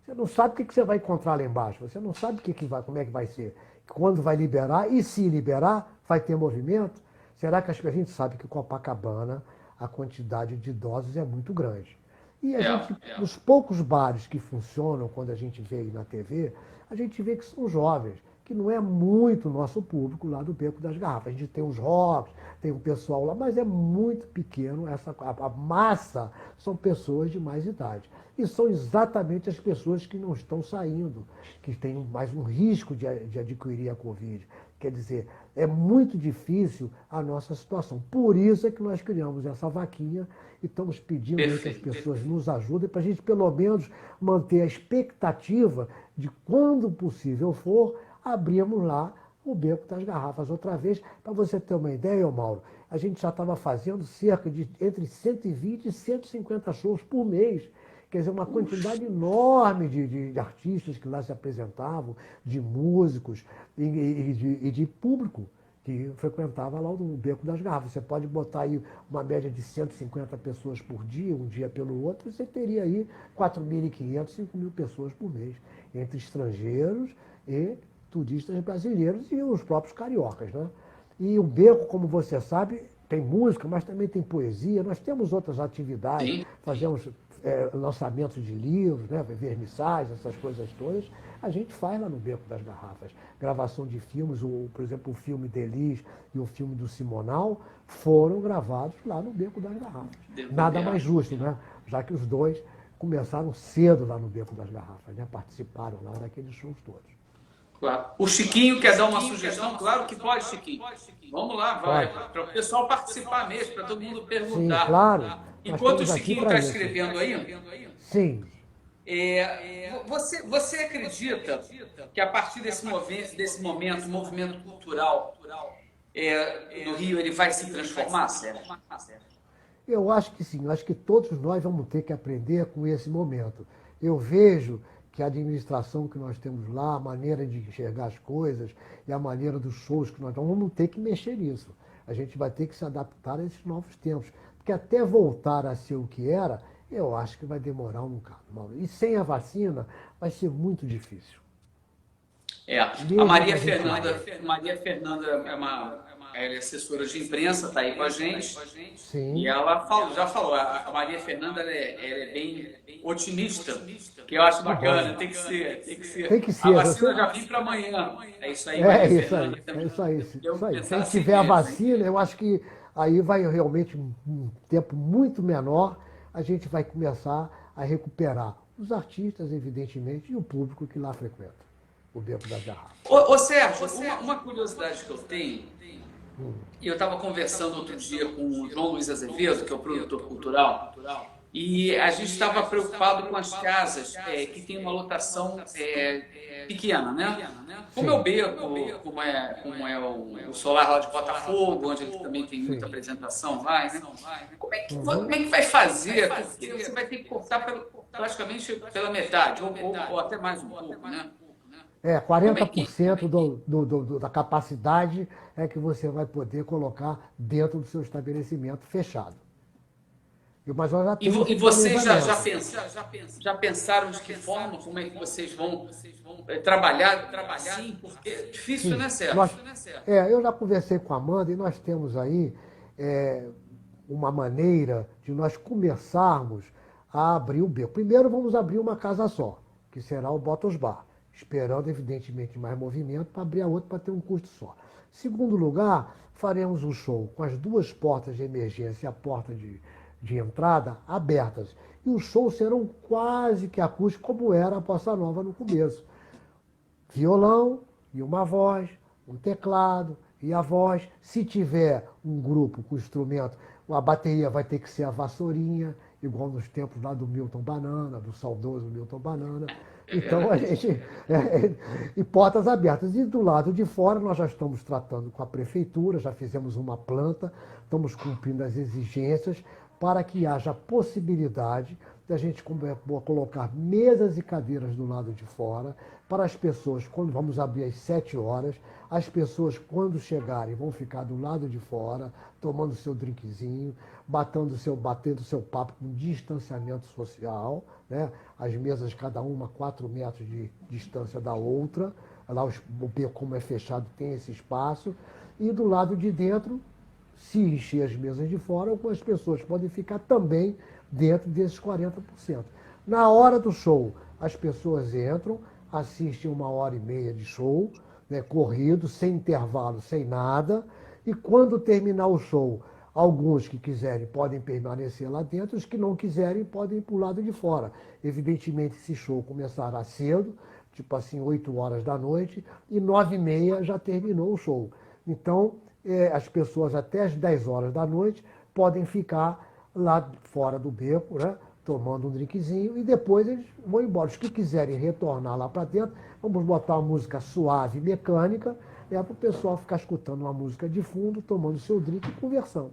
Você não sabe o que você vai encontrar lá embaixo. Você não sabe como é que vai ser. Quando vai liberar, e se liberar, vai ter movimento. Será que a gente sabe que Copacabana, a quantidade de idosos é muito grande. E a gente, nos poucos bares que funcionam, quando a gente vê aí na TV, a gente vê que são jovens, que não é muito nosso público lá do Beco das Garrafas. A gente tem os rocks, tem o pessoal lá, mas é muito pequeno. A massa são pessoas de mais idade. E são exatamente as pessoas que não estão saindo, que têm mais um risco de adquirir a Covid. Quer dizer, é muito difícil a nossa situação. Por isso é que nós criamos essa vaquinha e estamos pedindo que as pessoas nos ajudem para a gente, pelo menos, manter a expectativa de, quando possível for, abrirmos lá o Beco das Garrafas outra vez. Para você ter uma ideia, Mauro, a gente já estava fazendo cerca de entre 120 e 150 shows por mês. Quer dizer, uma quantidade enorme de artistas que lá se apresentavam, de músicos e de público que frequentava lá o Beco das Garrafas. Você pode botar aí uma média de 150 pessoas por dia, um dia pelo outro, você teria aí 4.500, 5.000 pessoas por mês, entre estrangeiros e turistas brasileiros e os próprios cariocas, né? E o Beco, como você sabe, tem música, mas também tem poesia. Nós temos outras atividades, fazemos lançamentos de livros, né, vernissagens, essas coisas todas, a gente faz lá no Beco das Garrafas. Gravação de filmes, por exemplo, o filme Delis e o filme do Simonal foram gravados lá no Beco das Garrafas. Nada mais justo, né? Já que os dois começaram cedo lá no Beco das Garrafas, né? Participaram lá daqueles shows todos. Claro. O Chiquinho quer dar uma sugestão? Claro que pode, Chiquinho. Vamos lá, vai. Para o pessoal participar mesmo, para todo mundo perguntar. Sim, claro. Enquanto o Chiquinho está escrevendo aí, sim. Você acredita que a partir desse momento, o movimento cultural do Rio, ele vai se transformar, Sérgio? Eu acho que sim, acho que todos nós vamos ter que aprender com esse momento. Eu vejo que a administração que nós temos lá, a maneira de enxergar as coisas e a maneira dos shows que nós vamos ter que mexer nisso. A gente vai ter que se adaptar a esses novos tempos. Porque até voltar a ser o que era, eu acho que vai demorar um bocado, Mauro. E sem a vacina vai ser muito difícil. A Maria Fernanda é assessora de imprensa, está aí com a gente. Sim. E ela já falou, a Maria Fernanda ela é bem otimista, que eu acho bacana, tem que ser. Tem que ser. A vacina já vem para amanhã. É isso aí, Maria Fernanda. É isso aí. Se tiver a vacina, eu acho que aí vai realmente um tempo muito menor, a gente vai começar a recuperar os artistas, evidentemente, e o público que lá frequenta o Beco das Garrafas. Ô Sérgio, uma curiosidade que eu tenho, eu estava conversando outro dia com o João Luiz Azevedo, que é o produtor cultural, E a gente estava preocupado com as casas que têm uma lotação pequena, né? Como é o Sim, Beco, como é o Solar lá de Botafogo, onde ele também tem muita sim. apresentação lá, né? Como Uhum. é que vai fazer? Porque você vai ter que cortar praticamente pela metade, ou até mais um pouco, né? Como é que... 40% da capacidade é que você vai poder colocar dentro do seu estabelecimento fechado. Mas nós já temos E um vocês planejamento. já pensaram de que forma, como é que vocês vão trabalhar assim? Porque é difícil, Sim, né, Sérgio? eu já conversei com a Amanda e nós temos aí é, uma maneira de nós começarmos a abrir o beco. Primeiro vamos abrir uma casa só, que será o Bottles Bar, esperando evidentemente mais movimento para abrir a outra para ter um custo só. Segundo lugar, faremos um show com as duas portas de emergência e a porta de entrada abertas. E os shows serão quase que acústicos, como era a Bossa Nova no começo. Violão e uma voz, um teclado e a voz. Se tiver um grupo com instrumento, a bateria vai ter que ser a vassourinha, igual nos tempos lá do Milton Banana, do saudoso Milton Banana. Então a gente. E portas abertas. E do lado de fora, nós já estamos tratando com a prefeitura, já fizemos uma planta, estamos cumprindo as exigências para que haja possibilidade da gente colocar mesas e cadeiras do lado de fora, para as pessoas, quando vamos abrir às 7 horas, as pessoas, quando chegarem, vão ficar do lado de fora, tomando seu drinkzinho, batendo seu papo com distanciamento social, né? As mesas, cada uma 4 metros de distância da outra, lá o beco, como é fechado, tem esse espaço, e do lado de dentro, se encher as mesas de fora, algumas pessoas podem ficar também dentro desses 40%. Na hora do show, as pessoas entram, assistem 1h30 de show, né, corrido, sem intervalo, sem nada, e quando terminar o show, alguns que quiserem podem permanecer lá dentro, os que não quiserem podem ir para o lado de fora. Evidentemente, esse show começará cedo, tipo assim, 8 horas da noite, e 9h30 já terminou o show. Então, as pessoas até as 10 horas da noite podem ficar lá fora do beco, né, tomando um drinkzinho, e depois eles vão embora. Os que quiserem retornar lá para dentro, vamos botar uma música suave, mecânica, para o pessoal ficar escutando uma música de fundo, tomando seu drink e conversando.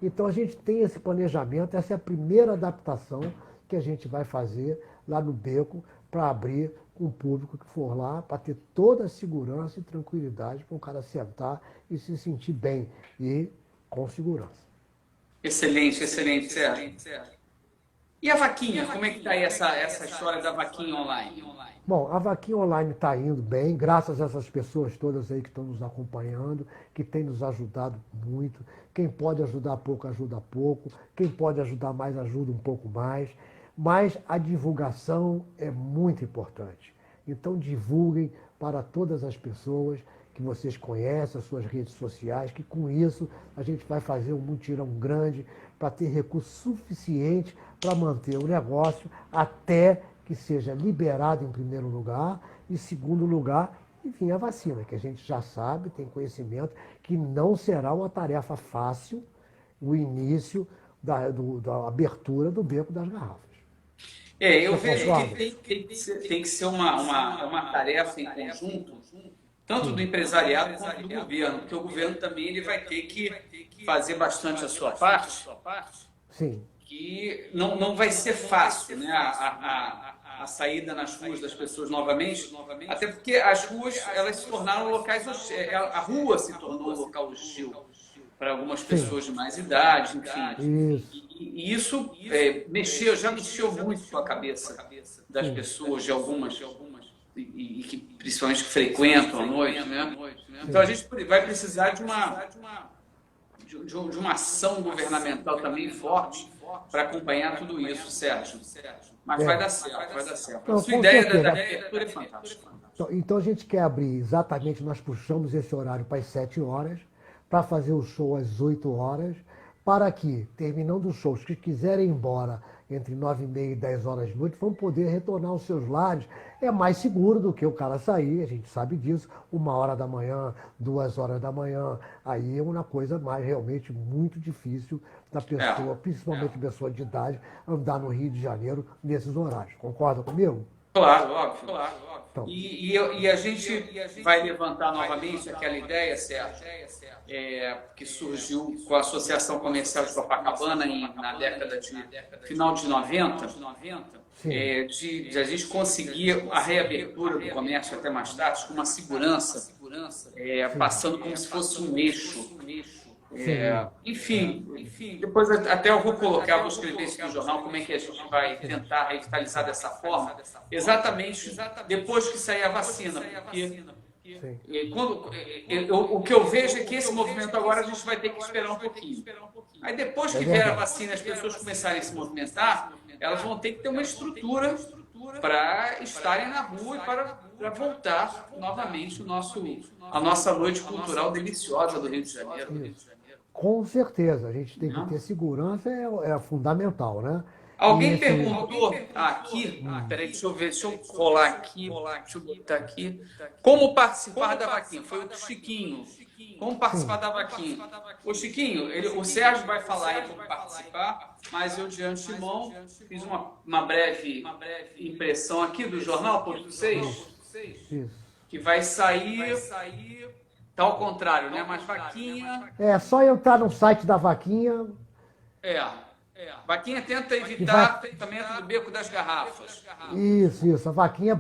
Então a gente tem esse planejamento, essa é a primeira adaptação que a gente vai fazer lá no beco para abrir com o público que for lá, para ter toda a segurança e tranquilidade para o cara sentar e se sentir bem e com segurança. Excelente, excelente, Sérgio. E a vaquinha? Como é que está aí essa história da vaquinha online? Bom, a vaquinha online está indo bem, graças a essas pessoas todas aí que estão nos acompanhando, que têm nos ajudado muito. Quem pode ajudar pouco, ajuda pouco. Quem pode ajudar mais, ajuda um pouco mais. Mas a divulgação é muito importante. Então divulguem para todas as pessoas que vocês conhecem, as suas redes sociais, que com isso a gente vai fazer um mutirão grande para ter recurso suficiente para manter o negócio até que seja liberado em primeiro lugar e segundo lugar, enfim, a vacina, que a gente já sabe, tem conhecimento, que não será uma tarefa fácil o início da abertura do beco das garrafas. Eu Você vejo concorda? que tem que ser uma tarefa em conjunto, tanto do Sim, empresariado quanto do governo, porque o governo também ele vai ter que fazer bastante a sua parte, sim, que não vai ser fácil, né? A saída nas ruas das pessoas novamente, até porque as ruas elas se tornaram locais hostis, a rua se tornou um local hostil para algumas sim, pessoas de mais idade, enfim. isso, E isso já mexeu muito com a cabeça das sim, pessoas, de algumas, e que principalmente que frequentam à noite, né? Então a sim. gente vai precisar de uma ação governamental também forte para acompanhar tudo isso, Sérgio. Mas vai É. dar certo, vai dar certo. A Então, sua com ideia certeza. da abertura é fantástica. Então a gente quer abrir exatamente, nós puxamos esse horário para as 7 horas, para fazer o show às 8 horas, para que, terminando o show, os que quiserem ir embora entre 9h30 e 10 horas da noite, vão poder retornar aos seus lares. É mais seguro do que o cara sair, a gente sabe disso, 1h da manhã, 2h da manhã. Aí é uma coisa mais realmente muito difícil da pessoa, principalmente pessoa de idade, andar no Rio de Janeiro nesses horários. Concorda comigo? Claro, óbvio, claro. Então, E a gente vai levantar novamente aquela ideia, Sérgio, que surgiu com a Associação Comercial de Copacabana na década final de 90, de a gente conseguir a reabertura do comércio até mais tarde com uma segurança, passando como se fosse um eixo. Enfim, depois até eu vou colocar, vou escrever isso no jornal, como é que a gente vai tentar revitalizar dessa forma, exatamente depois que sair a vacina, porque o que eu vejo é que esse movimento agora a gente vai ter que esperar um pouquinho. Aí depois que vier a vacina, as pessoas começarem a se movimentar, elas vão ter que ter uma estrutura para estarem na rua e para voltar novamente a nossa noite cultural deliciosa do Rio de Janeiro. com certeza, a gente tem que ter segurança, é fundamental, né? Alguém perguntou aqui, peraí, deixa eu ver, deixa eu rolar aqui, deixa eu botar aqui, como participar da vaquinha? Foi o Chiquinho. Como participar da vaquinha? O Chiquinho, o Sérgio vai falar aí como participar, mas eu de antemão fiz uma breve impressão aqui do jornal por vocês, que vai sair, tá ao contrário, né? Mas vaquinha... É só entrar no site da vaquinha. Vaquinha tenta evitar o tratamento do beco das garrafas. Isso. A vaquinha,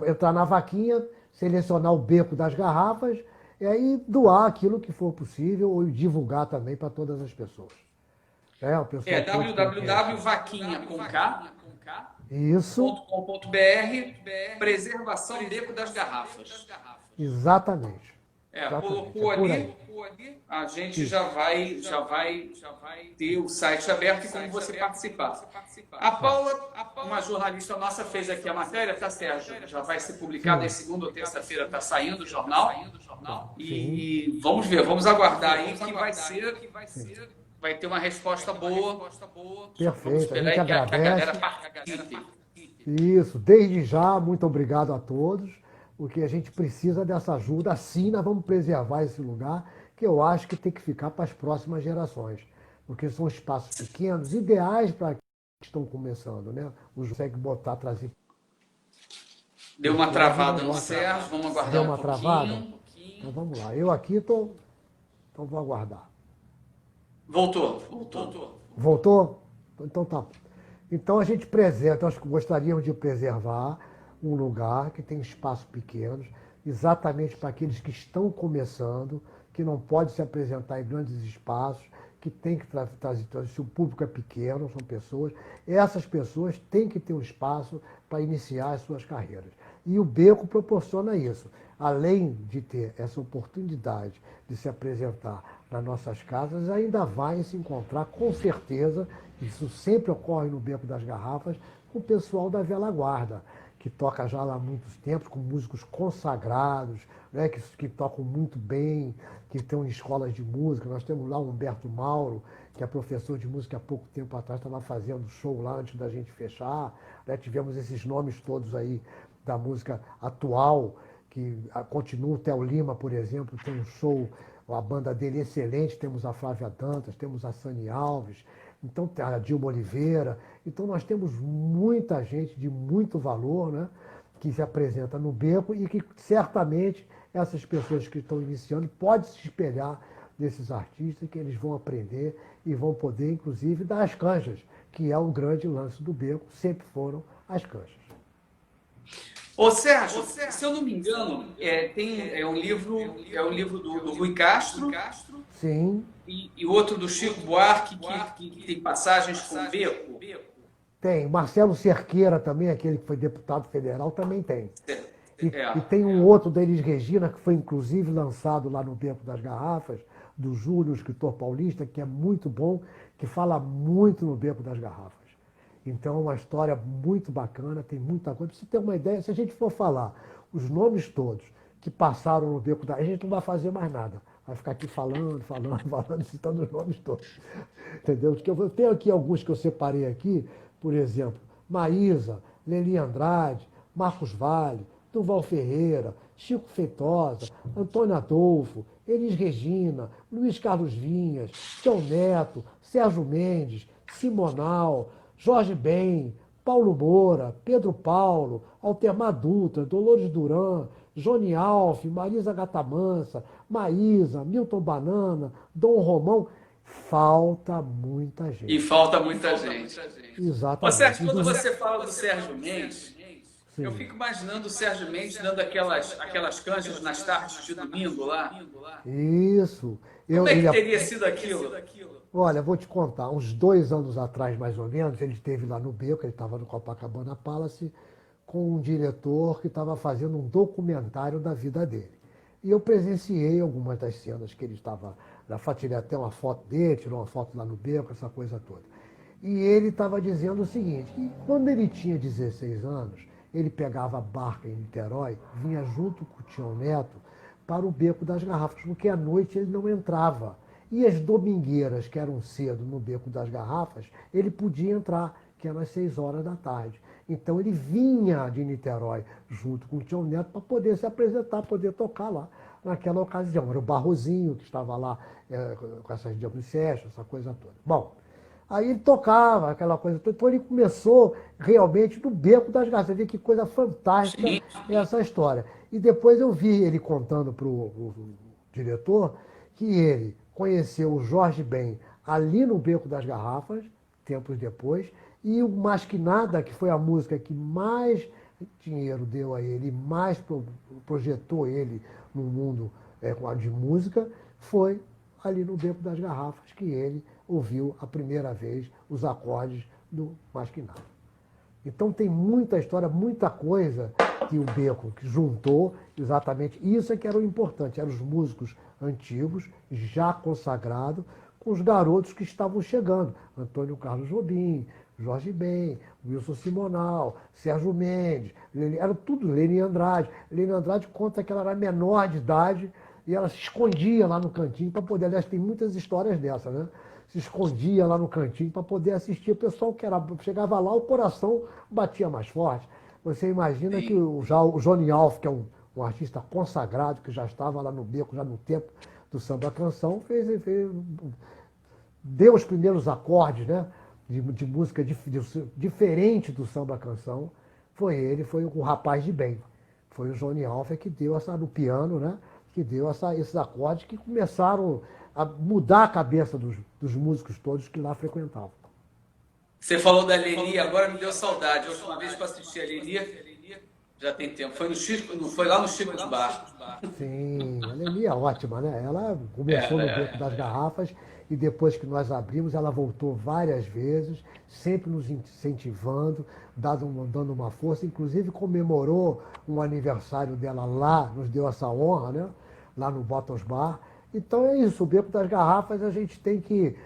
entrar na vaquinha, selecionar o beco das garrafas e aí doar aquilo que for possível ou divulgar também para todas as pessoas. www.vaquinha.com.br Preservação Beco das Garrafas. Exatamente. Colocou ali, a gente já vai ter o site aberto e como você participar. A Paula, uma jornalista nossa, fez aqui a matéria, tá, Sérgio? Já vai ser publicada em segunda ou terça-feira, está saindo o jornal. E vamos ver, vamos aguardar aí que vai ter uma resposta boa. Perfeito, a gente que a galera agradece. participe. Isso, desde já, muito obrigado a todos, porque a gente precisa dessa ajuda, assim nós vamos preservar esse lugar, que eu acho que tem que ficar para as próximas gerações, porque são espaços pequenos, ideais para que estão começando, né? O consegue botar, trazer. Deu uma travada no Sérgio, vamos aguardar Deu uma um pouquinho. travada? Então vamos lá, eu aqui estou, então vou aguardar. Voltou. Voltou? Então tá. Então a gente nós gostaríamos de preservar um lugar que tem espaços pequenos, exatamente para aqueles que estão começando, que não pode se apresentar em grandes espaços, que tem que trazer, se o público é pequeno, são pessoas, essas pessoas têm que ter um espaço para iniciar as suas carreiras. E o Beco proporciona isso. Além de ter essa oportunidade de se apresentar nas nossas casas, ainda vai se encontrar, com certeza, isso sempre ocorre no Beco das Garrafas, com o pessoal da Velha Guarda, que toca já lá há muitos tempos, com músicos consagrados, né, que tocam muito bem, que estão em escolas de música. Nós temos lá o Humberto Mauro, que é professor de música há pouco tempo atrás, estava fazendo show lá antes da gente fechar. Né? Tivemos esses nomes todos aí da música atual, que continua. O Theo Lima, por exemplo, tem um show, a banda dele é excelente, temos a Flávia Dantas, temos a Sani Alves, então a Dilma Oliveira. Então nós temos muita gente de muito valor, né, que se apresenta no Beco e que certamente essas pessoas que estão iniciando podem se espelhar nesses artistas, que eles vão aprender e vão poder, inclusive, dar as canjas, que é o grande lance do Beco, sempre foram as canjas. Ô Sérgio, se eu não me engano, é um livro do Rui Castro. Sim. E outro do Chico Buarque, que tem passagens com o Beco. Tem. Marcelo Cerqueira também, aquele que foi deputado federal, também tem. E tem um outro da Elis Regina, que foi inclusive lançado lá no Beco das Garrafas, do Júlio, escritor paulista, que é muito bom, que fala muito no Beco das Garrafas. Então, é uma história muito bacana, tem muita coisa. Pra você ter uma ideia, se a gente for falar os nomes todos que passaram no Beco das Garrafas, a gente não vai fazer mais nada. Vai ficar aqui falando, citando os nomes todos. Entendeu? Porque eu tenho aqui alguns que eu separei aqui, por exemplo, Maísa, Leli Andrade, Marcos Valle, Durval Ferreira, Chico Feitosa, Antônio Adolfo, Elis Regina, Luiz Carlos Vinhas, Tião Neto, Sérgio Mendes, Simonal, Jorge Ben, Paulo Moura, Pedro Paulo, Altemar Dutra, Dolores Duran, Johnny Alf, Marisa Gatamansa, Maísa, Milton Banana, Dom Romão. Falta muita E gente. falta muita gente. Ô, Exatamente. Sérgio, quando você fala do Sérgio Mendes, eu Sim. fico imaginando o Sérgio Mendes dando aquelas canjas nas tardes de domingo lá. Isso. Como é Ele, que teria sido aquilo? olha, vou te contar, uns 2 anos atrás, mais ou menos, ele esteve lá no Beco, ele estava no Copacabana Palace, com um diretor que estava fazendo um documentário da vida dele. E eu presenciei algumas das cenas que ele estava. Tirei até uma foto dele, tirou uma foto lá no Beco, essa coisa toda. E ele estava dizendo o seguinte, que quando ele tinha 16 anos, ele pegava a barca em Niterói, vinha junto com o Tião Neto para o Beco das Garrafas, porque à noite ele não entrava. E as domingueiras, que eram cedo no Beco das Garrafas, ele podia entrar, que eram às 6 horas da tarde. Então ele vinha de Niterói junto com o Tião Neto para poder se apresentar, poder tocar lá naquela ocasião. Era o Barrozinho que estava lá com essas jam sessions, essa coisa toda. Bom, aí ele tocava aquela coisa toda. Então ele começou realmente no Beco das Garrafas. Você vê que coisa fantástica é essa história. E depois eu vi ele contando para o diretor que ele conheceu o Jorge Ben ali no Beco das Garrafas, tempos depois, e o Mais Que Nada, que foi a música que mais dinheiro deu a ele, mais projetou ele no mundo de música, foi ali no Beco das Garrafas que ele ouviu a primeira vez os acordes do Mais Que Nada. Então tem muita história, muita coisa que o Beco que juntou, exatamente isso é que era o importante, eram os músicos antigos, já consagrados, com os garotos que estavam chegando, Antônio Carlos Jobim, Jorge Ben, Wilson Simonal, Sérgio Mendes, era tudo Leni Andrade. Leni Andrade conta que ela era menor de idade e ela se escondia lá no cantinho para poder, aliás, tem muitas histórias dessas, né? Se escondia lá no cantinho para poder assistir. O pessoal que chegava lá, o coração batia mais forte. Você imagina que já o Johnny Alf, que é um artista consagrado, que já estava lá no Beco, já no tempo do samba canção, deu os primeiros acordes, né? De música diferente do samba canção, foi ele, foi o rapaz de bem. Foi o Johnny Alf que deu no piano, né? Que deu esses acordes que começaram a mudar a cabeça dos músicos todos que lá frequentavam. Você falou da Leni, agora me deu saudade. A última vez que eu assisti a Leni, já tem tempo, foi no Chico, não foi lá no Chico de Bar. Sim, a Leni é ótima, né? Ela começou no Beco das Garrafas e depois que nós abrimos, ela voltou várias vezes, sempre nos incentivando, dando uma força, inclusive comemorou um aniversário dela lá, nos deu essa honra, né? Lá no Bottles Bar. Então é isso, o Beco das Garrafas a gente tem que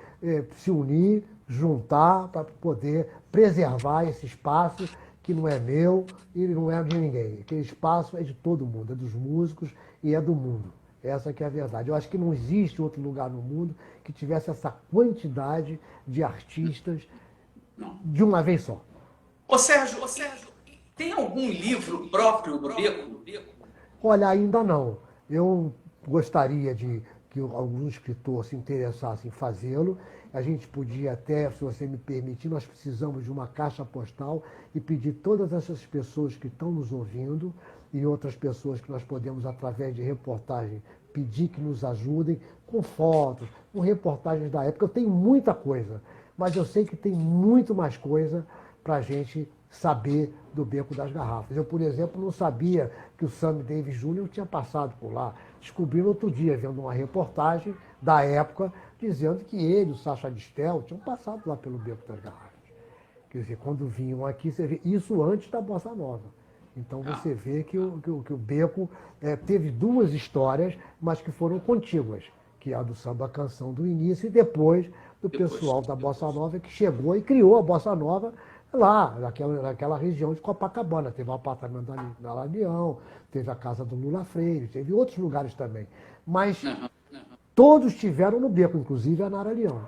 se unir, juntar para poder preservar esse espaço que não é meu e não é de ninguém. Aquele espaço é de todo mundo, é dos músicos e é do mundo. Essa que é a verdade. Eu acho que não existe outro lugar no mundo que tivesse essa quantidade de artistas de uma vez só. Ô Sérgio, tem algum livro próprio do Beco? Olha, ainda não. Eu gostaria de que algum escritor se interessasse em fazê-lo. A gente podia até, se você me permitir, nós precisamos de uma caixa postal e pedir todas essas pessoas que estão nos ouvindo e outras pessoas que nós podemos, através de reportagem, pedir que nos ajudem com fotos, com reportagens da época. Eu tenho muita coisa, mas eu sei que tem muito mais coisa para a gente saber do Beco das Garrafas. Eu, por exemplo, não sabia que o Sammy Davis Jr. tinha passado por lá. Descobri no outro dia, vendo uma reportagem da época, dizendo que ele, o Sacha Distel, tinham passado lá pelo Beco das Garrafas. Quer dizer, quando vinham aqui, você vê isso antes da Bossa Nova. Então você vê que o Beco teve duas histórias, mas que foram contíguas, que é a do samba canção do início e depois do pessoal da Bossa Nova que chegou e criou a Bossa Nova lá, naquela região de Copacabana. Teve o apartamento da Larião, teve a casa do Lula Freire, teve outros lugares também. Mas todos tiveram no Beco, inclusive a Nara Leão.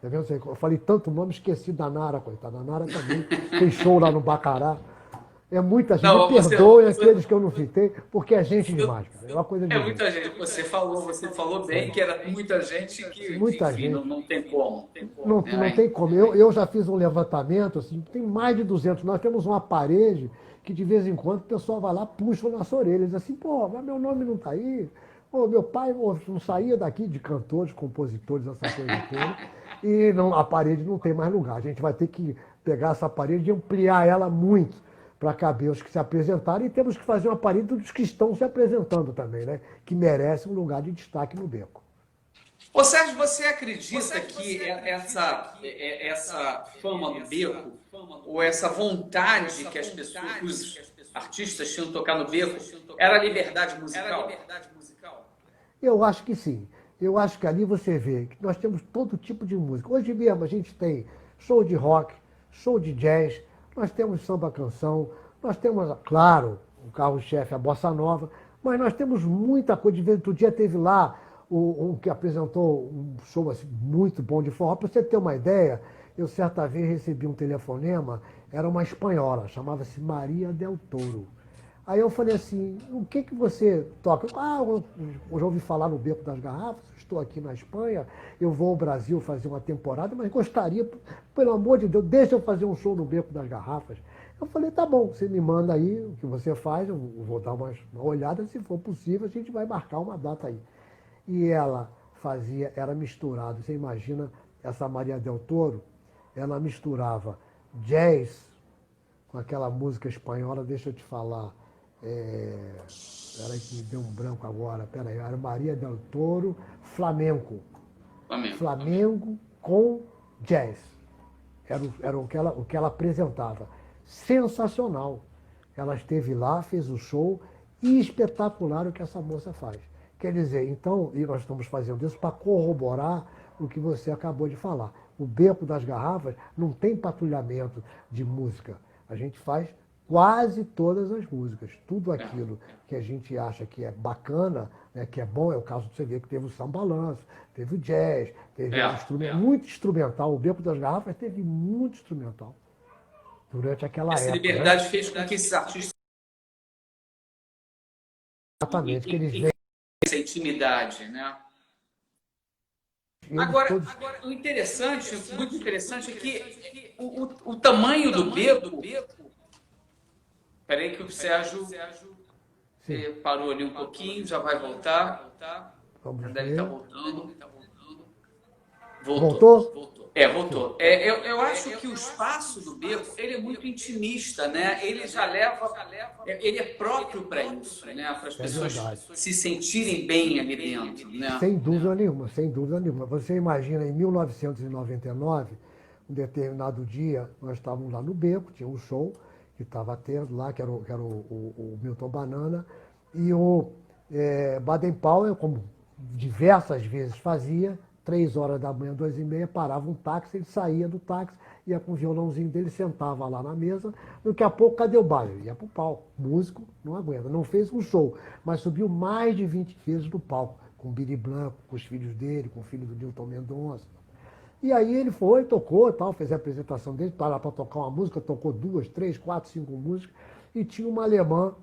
Tá vendo? Eu falei tanto nome, esqueci da Nara, coitada. A Nara também fez show lá no Bacará. É muita gente. Não, Me perdoem aqueles que eu não citei, porque é gente demais, cara. É uma coisa de é gente. muita gente. Você falou bem que era muita gente que Muita enfim, gente. não tem como. Não Né? tem como. Eu já fiz um levantamento, assim, tem mais de 200. Nós temos uma parede que de vez em quando o pessoal vai lá, puxa na sua orelha, diz assim, pô, mas meu nome não está aí. Pô, meu pai não saía daqui de cantores, compositores, essa coisa toda. E não, a parede não tem mais lugar. A gente vai ter que pegar essa parede e ampliar ela muito para caber os que se apresentaram. E temos que fazer uma parede dos que estão se apresentando também, né? Que merecem um lugar de destaque no beco. Ô Sérgio, você acredita que essa fama do beco, ou essa vontade que as pessoas, os artistas tinham de tocar no beco, era a liberdade musical? Eu acho que sim. Eu acho que ali você vê que nós temos todo tipo de música. Hoje mesmo a gente tem show de rock, show de jazz, nós temos samba-canção, nós temos, claro, o carro-chefe, a bossa nova, mas nós temos muita coisa. Outro dia teve lá um que apresentou um show assim, muito bom de forró. Para você ter uma ideia, eu certa vez recebi um telefonema, era uma espanhola, chamava-se Maria del Toro. Aí eu falei assim, o que você toca? Eu já ouvi falar no Beco das Garrafas, estou aqui na Espanha, eu vou ao Brasil fazer uma temporada, mas gostaria, pelo amor de Deus, deixa eu fazer um show no Beco das Garrafas. Eu falei, tá bom, você me manda aí o que você faz, eu vou dar uma olhada, se for possível, a gente vai marcar uma data aí. E ela era misturado, você imagina, essa Maria del Toro, ela misturava jazz com aquela música espanhola, deixa eu te falar, peraí que me deu um branco agora, peraí, era Maria del Toro, flamenco. Flamengo com jazz. Era o que ela apresentava. Sensacional. Ela esteve lá, fez o show e espetacular o que essa moça faz. Quer dizer, então, e nós estamos fazendo isso para corroborar o que você acabou de falar. O Beco das Garrafas não tem patrulhamento de música. A gente faz quase todas as músicas. Tudo aquilo que a gente acha que é bacana, né, que é bom, é o caso de você ver que teve o samba-balanço, teve o jazz, teve muito instrumental. O Beco das Garrafas teve muito instrumental durante aquela época. Essa liberdade fez com que esses artistas... Exatamente, que eles veem essa intimidade, né? Agora, o interessante, muito interessante, é que o tamanho do beco... Espera aí que o Sérgio parou ali um pouquinho, já vai voltar. Já deve estar voltando. Voltou? Voltou. Eu acho que o espaço do beco, ele é muito intimista, né? Ele já leva... Ele é próprio para isso, né? Para as pessoas se sentirem bem ali dentro, né? Sem dúvida nenhuma, sem dúvida nenhuma. Você imagina, em 1999, um determinado dia, nós estávamos lá no beco, tinha um show que estava tendo lá, que era o Milton Banana, e o Baden Powell, como diversas vezes fazia, 3 horas da manhã, 2h30, parava um táxi, ele saía do táxi, ia com o violãozinho dele, sentava lá na mesa, daqui a pouco, cadê o baile? Ele ia pro palco. Músico não aguenta, não fez um show, mas subiu mais de 20 vezes no palco, com o Billy Blanco, com os filhos dele, com o filho do Nilton Mendonça. E aí ele foi, tocou, tal, fez a apresentação dele, para tocar uma música, tocou 2, 3, 4, 5 músicas, e tinha uma alemã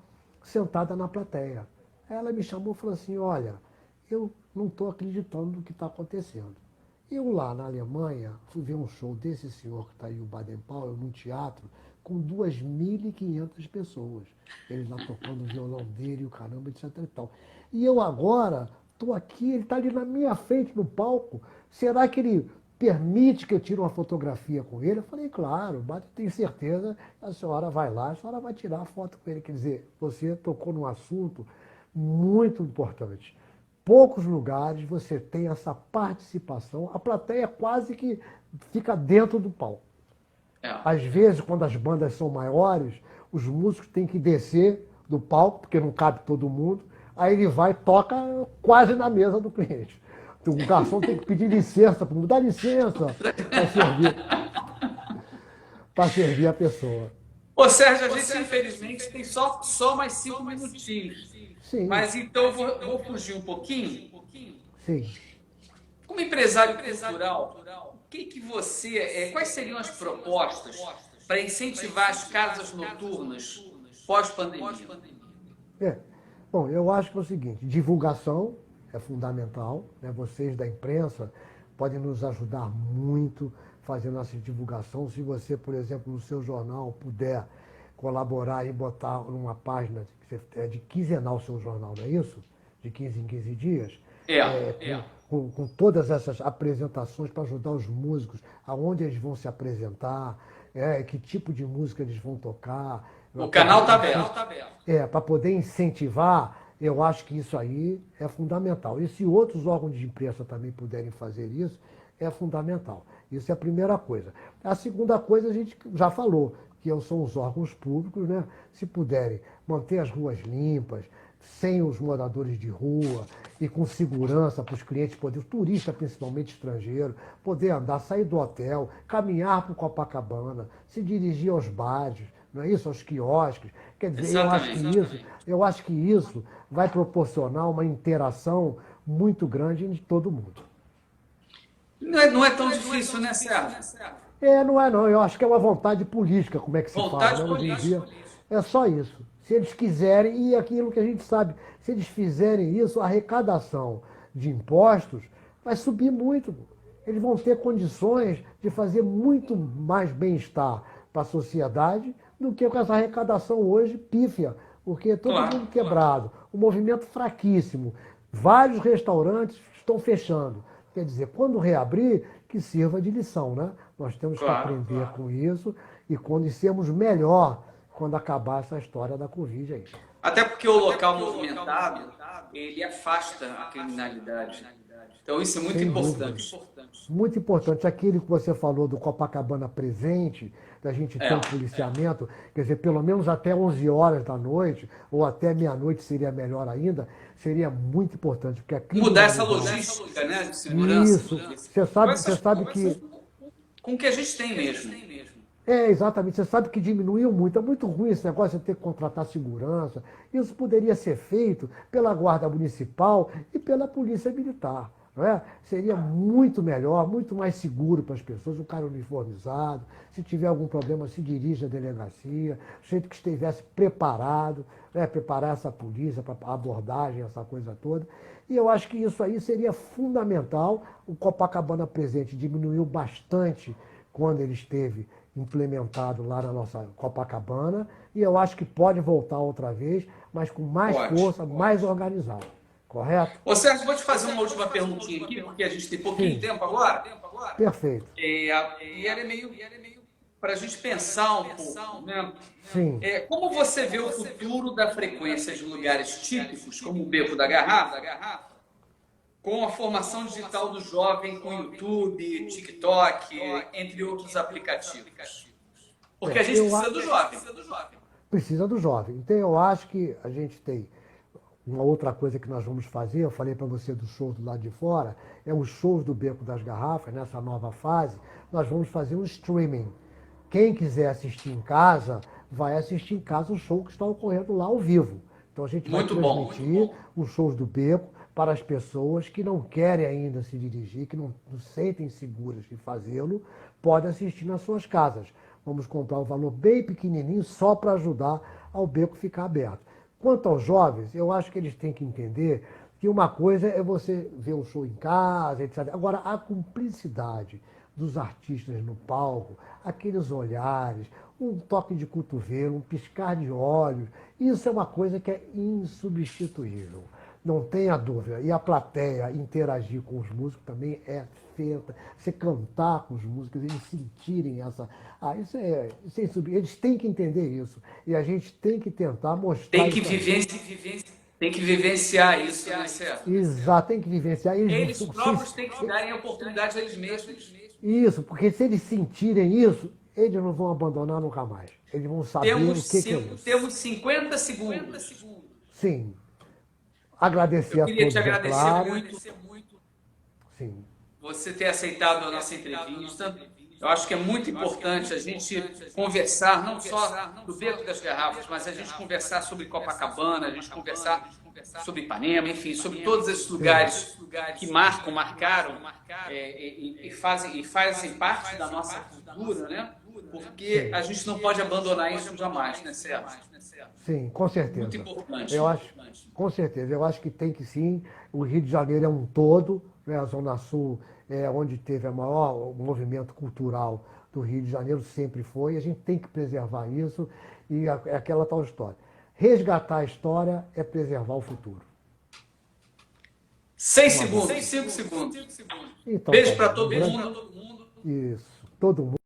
sentada na plateia. Ela me chamou e falou assim, olha, eu não estou acreditando no que está acontecendo. Eu lá na Alemanha fui ver um show desse senhor que está aí, o Baden Powell, num teatro, com 2.500 pessoas. Ele lá tocando o violão dele, o caramba, etc e tal. E eu agora estou aqui, ele está ali na minha frente no palco. Será que ele permite que eu tire uma fotografia com ele? Eu falei, claro, mas tenho certeza que a senhora vai lá, a senhora vai tirar a foto com ele. Quer dizer, você tocou num assunto muito importante. Poucos lugares você tem essa participação, a plateia quase que fica dentro do palco. Às vezes, quando as bandas são maiores, os músicos têm que descer do palco, porque não cabe todo mundo, aí ele vai e toca quase na mesa do cliente. Então, o garçom tem que pedir licença, dá licença para servir a pessoa. Ô Sérgio, a gente infelizmente tem só mais 5 minutinhos. Sim. Mas então eu vou fugir um pouquinho. Sim. Como empresário cultural, quais seriam as propostas para incentivar as casas noturnas pós-pandemia? É. Bom, eu acho que é o seguinte, divulgação é fundamental, né? Vocês da imprensa podem nos ajudar muito fazendo essa divulgação. Se você, por exemplo, no seu jornal puder colaborar e botar numa página de quinzenal o seu jornal, não é isso? De 15 em 15 dias, com todas essas apresentações para ajudar os músicos, aonde eles vão se apresentar, que tipo de música eles vão tocar. O canal está aberto. Para poder incentivar, eu acho que isso aí é fundamental. E se outros órgãos de imprensa também puderem fazer isso, é fundamental. Isso é a primeira coisa. A segunda coisa a gente já falou, que são os órgãos públicos, né? Se puderem manter as ruas limpas, sem os moradores de rua e com segurança para os clientes poderem, o turista principalmente estrangeiro, poder andar, sair do hotel, caminhar para o Copacabana, se dirigir aos bares, não é isso? Aos quiosques. Quer dizer, eu acho que isso vai proporcionar uma interação muito grande de todo mundo. Não é tão difícil, né, Sérgio? Não é não. Eu acho que é uma vontade política, como é que se Vontade fala, né? Hoje em dia. política. É só isso. Se eles quiserem, e aquilo que a gente sabe, se eles fizerem isso, a arrecadação de impostos vai subir muito. Eles vão ter condições de fazer muito mais bem-estar para a sociedade do que com essa arrecadação hoje pífia, porque todo mundo quebrado, o movimento fraquíssimo, vários restaurantes estão fechando. Quer dizer, quando reabrir, que sirva de lição, né? Nós temos que aprender com isso e quando sermos melhor quando acabar essa história da Covid aí. Até porque o local movimentado, ele afasta a criminalidade. Então isso é muito importante. Muito importante. Aquele que você falou do Copacabana presente, da gente ter um policiamento, quer dizer, pelo menos até 11 horas da noite, ou até meia-noite seria melhor ainda, seria muito importante. Porque mudar essa logística, né, de segurança. Isso. Você sabe que... Com o que a gente tem mesmo. Exatamente. Você sabe que diminuiu muito. É muito ruim esse negócio de ter que contratar segurança. Isso poderia ser feito pela Guarda Municipal e pela Polícia Militar. Não é? Seria muito melhor, muito mais seguro para as pessoas, o cara uniformizado. Se tiver algum problema, se dirige à delegacia, o jeito que estivesse preparado, preparar essa polícia para abordagem, essa coisa toda. E eu acho que isso aí seria fundamental. O Copacabana presente diminuiu bastante quando ele esteve implementado lá na nossa Copacabana, e eu acho que pode voltar outra vez, mas com mais força, mais organizado. Correto? Ô Sérgio, vou te fazer uma última perguntinha aqui, porque a gente tem pouquinho tempo agora. Perfeito. E ela é meio para a gente pensar um pouco, né? Sim. Como você vê o futuro da frequência de lugares típicos, como o Beco da Garrafa, com a formação digital do jovem, com YouTube, TikTok, entre outros aplicativos? Porque a gente precisa do jovem. Precisa do jovem. Então, eu acho que a gente tem uma outra coisa que nós vamos fazer, eu falei para você do show do lado de fora, é os shows do Beco das Garrafas, nessa nova fase, nós vamos fazer um streaming. Quem quiser assistir em casa, vai assistir em casa o show que está ocorrendo lá ao vivo. Então, a gente vai transmitir os shows do Beco para as pessoas que não querem ainda se dirigir, que não sentem seguras de fazê-lo, podem assistir nas suas casas. Vamos comprar um valor bem pequenininho só para ajudar ao Beco ficar aberto. Quanto aos jovens, eu acho que eles têm que entender que uma coisa é você ver o show em casa, etc. Agora, a cumplicidade dos artistas no palco, aqueles olhares, um toque de cotovelo, um piscar de olhos, isso é uma coisa que é insubstituível. Não tenha dúvida. E a plateia interagir com os músicos também é feita. Você cantar com os músicos, eles sentirem essa... isso é insubstituível. Eles têm que entender isso. E a gente tem que tentar mostrar... Tem que vivenciar isso, né, Sérgio? Exato, tem que vivenciar. Eles próprios têm que darem a oportunidade a eles mesmos. Isso, porque se eles sentirem isso, eles não vão abandonar nunca mais. Eles vão saber o que é isso. Temos 50 segundos. Sim. Agradecer a todos. Eu queria te agradecer muito. Sim. Você ter aceitado a nossa entrevista. Eu acho que é muito importante a gente conversar, não só do Beco das Garrafas, mas a gente conversar sobre Copacabana, a gente conversar sobre Ipanema, enfim, sobre todos esses lugares que marcaram e fazem parte da nossa cultura, né? Porque a gente não pode abandonar isso jamais, né, Sérgio? Sim, com certeza. Muito importante. Eu acho, com certeza, eu acho que tem que sim. O Rio de Janeiro é um todo, né? A Zona Sul é onde teve o maior movimento cultural do Rio de Janeiro, sempre foi. A gente tem que preservar isso e é aquela tal história. Resgatar a história é preservar o futuro. 6 segundos, 5 segundos. Então, Beijo tá para bom. todo mundo. Isso, todo mundo.